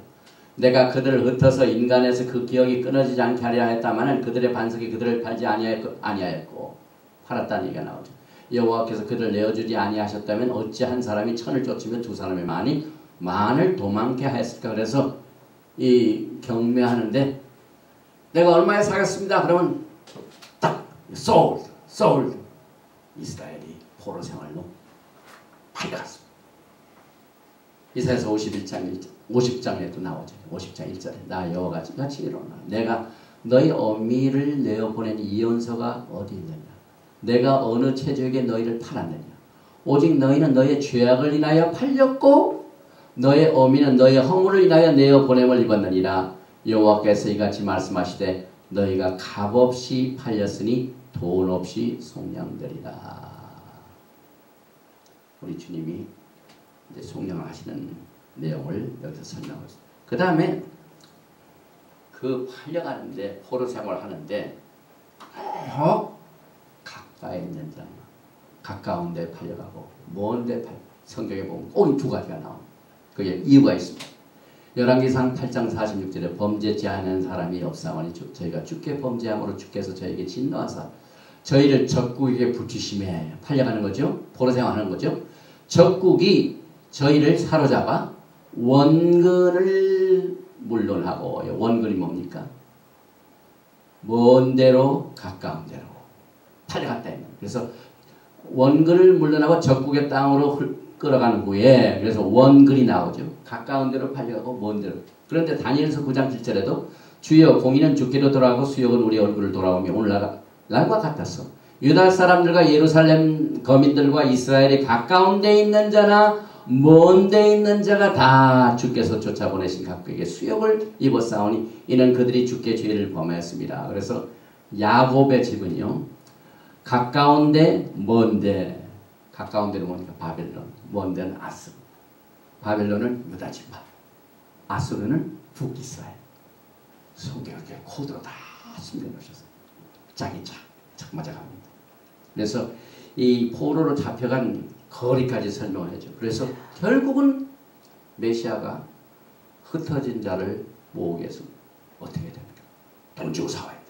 내가 그들을 흩어서 인간에서 그 기억이 끊어지지 않게 하려 했다마는 그들의 반석이 그들을 팔지 아니하였고 팔았다는 얘기가 나오죠. 여호와께서 그들을 내어주지 아니하셨다면 어찌 한 사람이 천을 쫓으며 두 사람의 만을 도망게 하였을까. 그래서 이 경매하는데 내가 얼마에 사겠습니다. 그러면 딱 sold. 이스라엘이 포로 생활로 팔려갔습니다. 이사야서 50장에도 나오죠. 50장 1절에 나 여호와가 같이 일어나 내가 너희 어미를 내어보낸 이언서가 어디 있느냐. 내가 어느 체주에게 너희를 팔았느냐. 오직 너희는 너희의 죄악을 인하여 팔렸고 너의 어미는 너의 허물을 인하여 내어보냄을 입었느니라. 여호와께서 이같이 말씀하시되 너희가 값없이 팔렸으니 돈 없이 속량되리라. 우리 주님이 이제 속량을 하시는 내용을 여기서 설명하고 있습니다. 그 다음에 그 팔려가는데 포로 생활을 하는데 가까이 있는 자 가까운 데 팔려가고 먼 데 성경에 보면 꼭 이 두 가지가 나옵니다. 그게 이유가 있습니다. 열왕기상 8장 46절에 범죄치 않은 사람이 없사오니 저희가 주께 범죄함으로 주께서 저에게 진노하사 저희를 적국에게 붙이심에 팔려가는 거죠. 포로 생활하는 거죠. 적국이 저희를 사로잡아 원근을 물론하고, 원근이 뭡니까? 먼 데로 가까운 데로 팔려갔다. 그래서 원근을 물론하고 적국의 땅으로 끌어가는 후에 그래서 원근이 나오죠. 가까운 데로 팔려가고 먼 데로. 그런데 다니엘서 9장 7절에도 주여 공의는 주께로 돌아가고 수욕은 우리 얼굴을 돌아오며 오늘날과 같았어. 유다 사람들과 예루살렘 거민들과 이스라엘이 가까운 데 있는 자나 먼 데 있는 자가 다 주께서 쫓아보내신 각국에게 수욕을 입었사오니 이는 그들이 주께 죄를 범하였습니다. 그래서 야곱의 집은요. 가까운데 먼데, 가까운 데는 뭐니까 바벨론, 먼 데는 아스르. 바벨론은 유다 지파, 아스르는 북이스라엘. 성경을 코드로 다 숨겨놓으셨어요. 짝이 착 맞아갑니다. 그래서 이 포로로 잡혀간 거리까지 설명을 해줘. 그래서 결국은 메시아가 흩어진 자를 모으기 위해서 어떻게 됩니까? 돈 주고 사와야 돼요.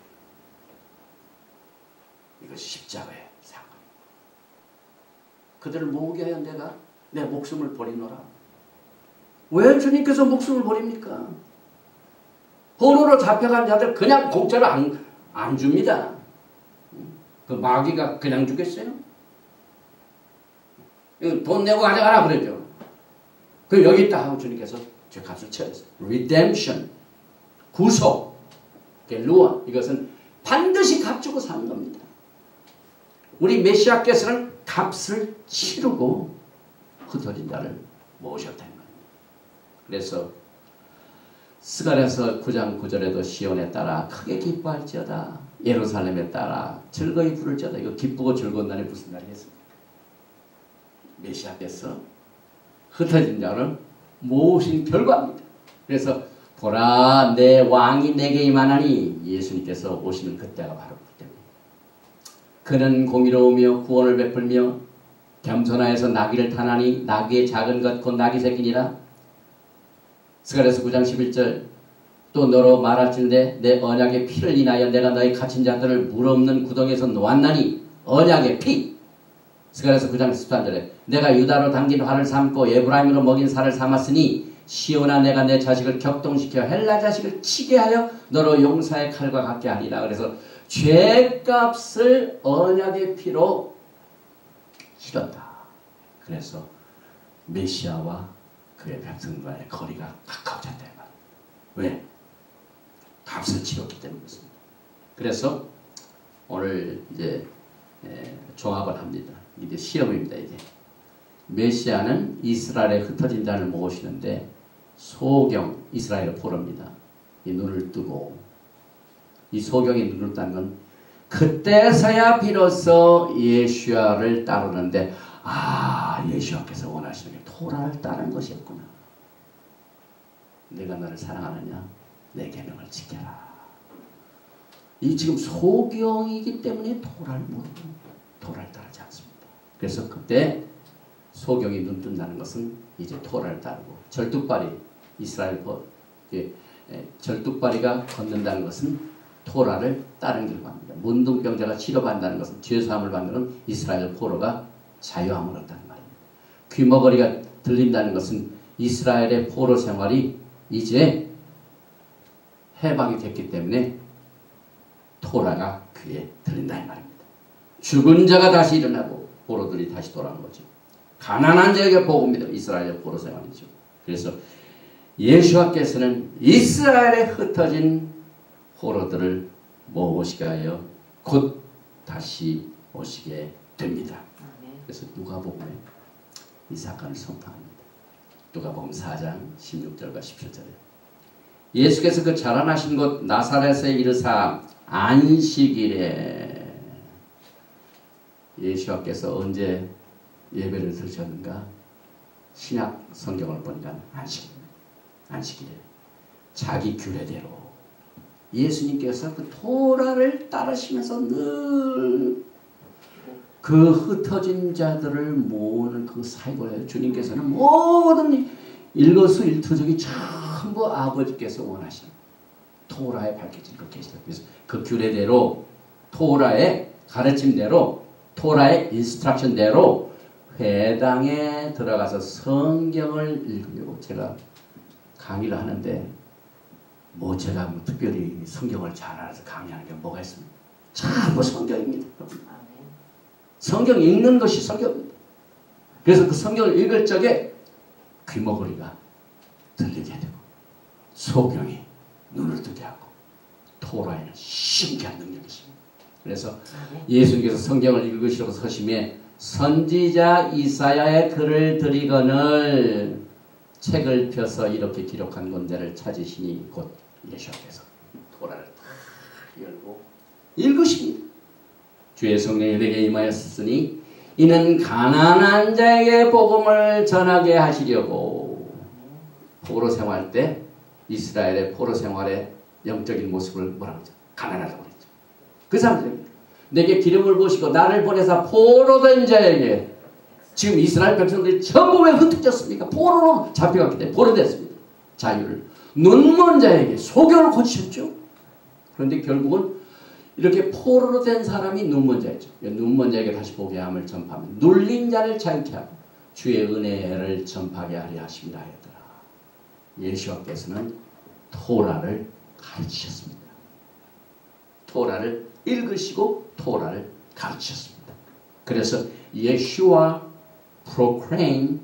이것이 십자가의 사건. 그들을 모으게 하여 내가 내 목숨을 버리노라. 왜 주님께서 목숨을 버립니까? 포로로 잡혀간 자들 그냥 공짜로 안 줍니다. 그 마귀가 그냥 주겠어요? 돈 내고 가져가라 그러죠. 그 여기 있다 하고 주님께서 죄값을 치렀어요. Redemption, 구속, 겔루아, 이것은 반드시 값 주고 사는 겁니다. 우리 메시아께서는 값을 치르고 흩어진 자를 모으셨다는 겁니다. 그래서 스가랴서 9장 9절에도 시온에 따라 크게 기뻐할지어다. 예루살렘에 따라 즐거이 부를지어다. 이거 기쁘고 즐거운 날이 무슨 날이겠습니까? 메시아께서 흩어진 자를 모으신 결과입니다. 그래서 보라 내 왕이 내게 임하나니 예수님께서 오시는 그때가 바로 그때입니다. 그는 공의로우며 구원을 베풀며 겸손하여서 나귀를 타나니 나귀의 작은 것 곧 나귀 새끼니라. 스가랴서 9장 11절 또 너로 말할진대 내 언약의 피를 인하여 내가 너희 갇힌 자들을 물 없는 구덩이에서 놓았나니 언약의 피. 스가랴서 9장 13절에 내가 유다로 당긴 활을 삼고 에브라임으로 먹인 살을 삼았으니 시온아 내가 내 자식을 격동시켜 헬라 자식을 치게 하여 너로 용사의 칼과 같게 하리라. 그래서 죄값을 언약의 피로 치렀다. 그래서 메시아와 그의 백성과의 거리가 가까워졌다. 왜? 값을 치렀기 때문이었습니다. 그래서 오늘 이제 종합을 합니다. 이제 시험입니다. 이제 메시아는 이스라엘에 흩어진 자를 모으시는데 소경 이스라엘의 포로입니다. 이 눈을 뜨고 이 소경이 눈을 딴 건 그때서야 비로소 예수야를 따르는데 예수야께서 원하시는 게 토라를 따르는 것이었구나. 내가 너를 사랑하느냐? 내 계명을 지켜라. 이 지금 소경이기 때문에 토라를 모르고 토라를 따르지 않습니다. 그래서 그때 소경이 눈 뜬다는 것은 이제 토라를 따르고 절뚝발이 이스라엘 절뚝발이가 걷는다는 것은 토라를 따른 결과입니다. 문둥병자가 치료받는다는 것은 죄사함을 받는 이스라엘 포로가 자유함을 얻다는 말입니다. 귀머거리가 들린다는 것은 이스라엘의 포로 생활이 이제 해방이 됐기 때문에 토라가 귀에 들린다 이 말입니다. 죽은 자가 다시 일어나고 포로들이 다시 돌아오는 거죠. 가난한 자에게 복음입니다. 이스라엘의 포로 생활이죠. 그래서 예수께서는 이스라엘에 흩어진 포로들을 모으시게 하여 곧 다시 오시게 됩니다. 그래서 누가복음에 이 사건을 선포합니다. 누가복음 4장 16절과 17절에 예수께서 그 자라나신 곳 나사렛에 이르사 안식일에 예수께서 언제 예배를 드리셨는가? 신약 성경을 보니까 안식일에 자기 규례대로 예수님께서 그 토라를 따르시면서 늘 그 흩어진 자들을 모으는 그 사역을 해요. 주님께서는 모든 일거수일투족이 전부 아버지께서 원하시는 토라에 밝혀진 그 계시다. 그래서 그 규례대로 토라의 가르침대로 토라의 인스트럭션대로 회당에 들어가서 성경을 읽으려고 제가 강의를 하는데 제가 특별히 성경을 잘 알아서 강의하는 게 뭐가 있습니까? 전부 성경입니다. 성경 읽는 것이 성경입니다. 그래서 그 성경을 읽을 적에 귀머거리가 들리게 되고 소경이 눈을 뜨게 하고 토라에는 신기한 능력이 있습니다. 그래서 예수님께서 성경을 읽으시고 서심에 선지자 이사야의 글을 드리거늘 책을 펴서 이렇게 기록한 군데를 찾으시니 곧 예수께서 토라를 다 열고 읽으십니다. 주의 성령이 내게 임하였으니 이는 가난한 자에게 복음을 전하게 하시려고. 포로 생활 때 이스라엘의 포로 생활의 영적인 모습을 뭐라고 하죠? 가난하다고 그랬죠. 그 사람들입니다. 내게 기름을 부으시고 나를 보내사 포로된 자에게. 지금 이스라엘 백성들이 전부 왜 흩어졌습니까? 포로로 잡혀갔기 때문에 포로됐습니다. 자유를. 눈먼 자에게 소경을 고치셨죠. 그런데 결국은 이렇게 포로로 된 사람이 눈먼 자이죠. 눈먼 자에게 다시 보게 함을 전파하며 눌린 자를 자유케 하고 주의 은혜를 전파하게 하려 하심이라 하였더라. 예수께서는 토라를 가르치셨습니다. 토라를 읽으시고 토라를 가르치셨습니다. 그래서 예수와 proclaim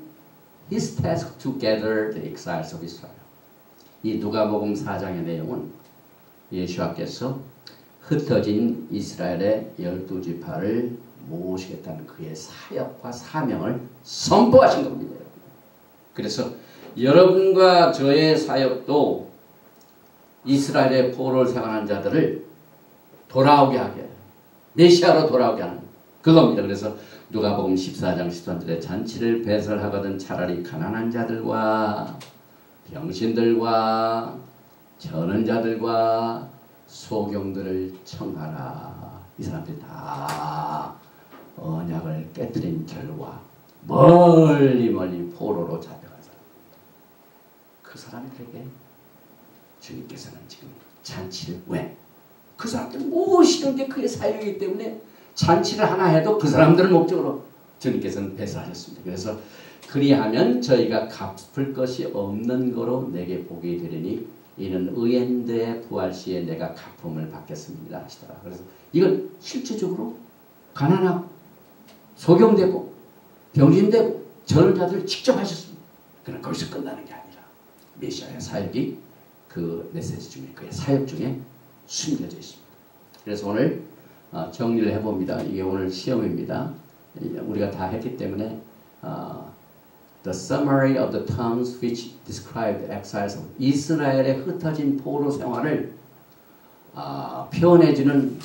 his task to gather the exiles of Israel. 이 누가복음 4장의 내용은 예수께서 흩어진 이스라엘의 12지파를 모으시겠다는 그의 사역과 사명을 선포하신 겁니다. 그래서 여러분과 저의 사역도 이스라엘의 포로를 생활하는 자들을 돌아오게 하게, 메시아로 돌아오게 하는 그겁니다. 그래서 누가복음 14장 13절에 잔치를 배설하거든 차라리 가난한 자들과 병신들과 저는 자들과 소경들을 청하라. 이 사람들이 다 언약을 깨뜨린 결과 멀리 포로로 잡혀간 사람. 그 사람들에게 주님께서는 지금 잔치를 왜? 그 사람들 모시는 게 그의 사역이기 때문에 잔치를 하나 해도 그 사람들을 목적으로 주님께서는 배설하셨습니다. 그래서 그리하면 저희가 갚을 것이 없는 거로 내게 복이 되리니 이는 의인들의 부활시에 내가 갚음을 받겠습니다 하시더라. 그래서 이건 실제적으로 가난하고 소경되고 병신되고 저런 자들을 직접 하셨습니다. 그러나 거기서 끝나는 게 아니라 메시아의 사역이 그 메시지 중에 그의 사역 중에 숨겨져 있습니다. 그래서 오늘 정리를 해봅니다. 이게 오늘 시험입니다. 우리가 다 했기 때문에 The summary of the terms which describe the exiles of 이스라엘의 흩어진 포로 생활을 표현해주는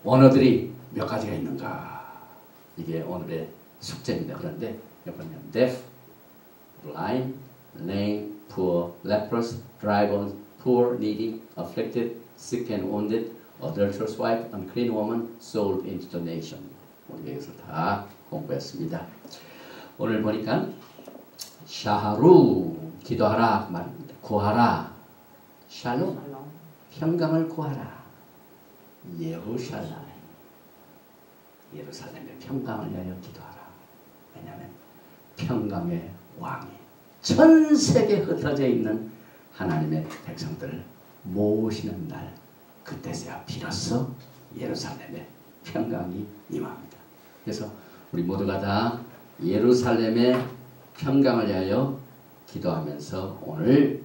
원어들이 몇 가지가 있는가. 이게 오늘의 숙제입니다. 그런데 몇 번이냐면 deaf, blind, lame, poor, leprous, dry bones, poor, needy, afflicted, sick and wounded, adulterous wife, unclean woman, sold into the nation. 우리 여기서 다 공부했습니다. 오늘 보니까 샤하루 기도하라 그 말입니다. 구하라. 샬롬 평강을 구하라. 예루살렘 예루살렘의 평강을 위하여 기도하라. 왜냐하면 평강의 왕이 전 세계에 흩어져 있는 하나님의 백성들을 모으시는 날, 그때서야 비로소 예루살렘에 평강이 임합니다. 그래서 우리 모두가 다 예루살렘의 평강을 위하여 기도하면서 오늘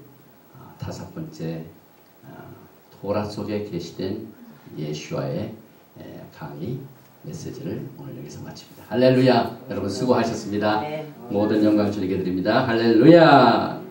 다섯 번째 토라 속에 계시된 예수와의 강의 메시지를 오늘 여기서 마칩니다. 할렐루야. 여러분 수고하셨습니다. 모든 영광 주님께 드립니다. 할렐루야.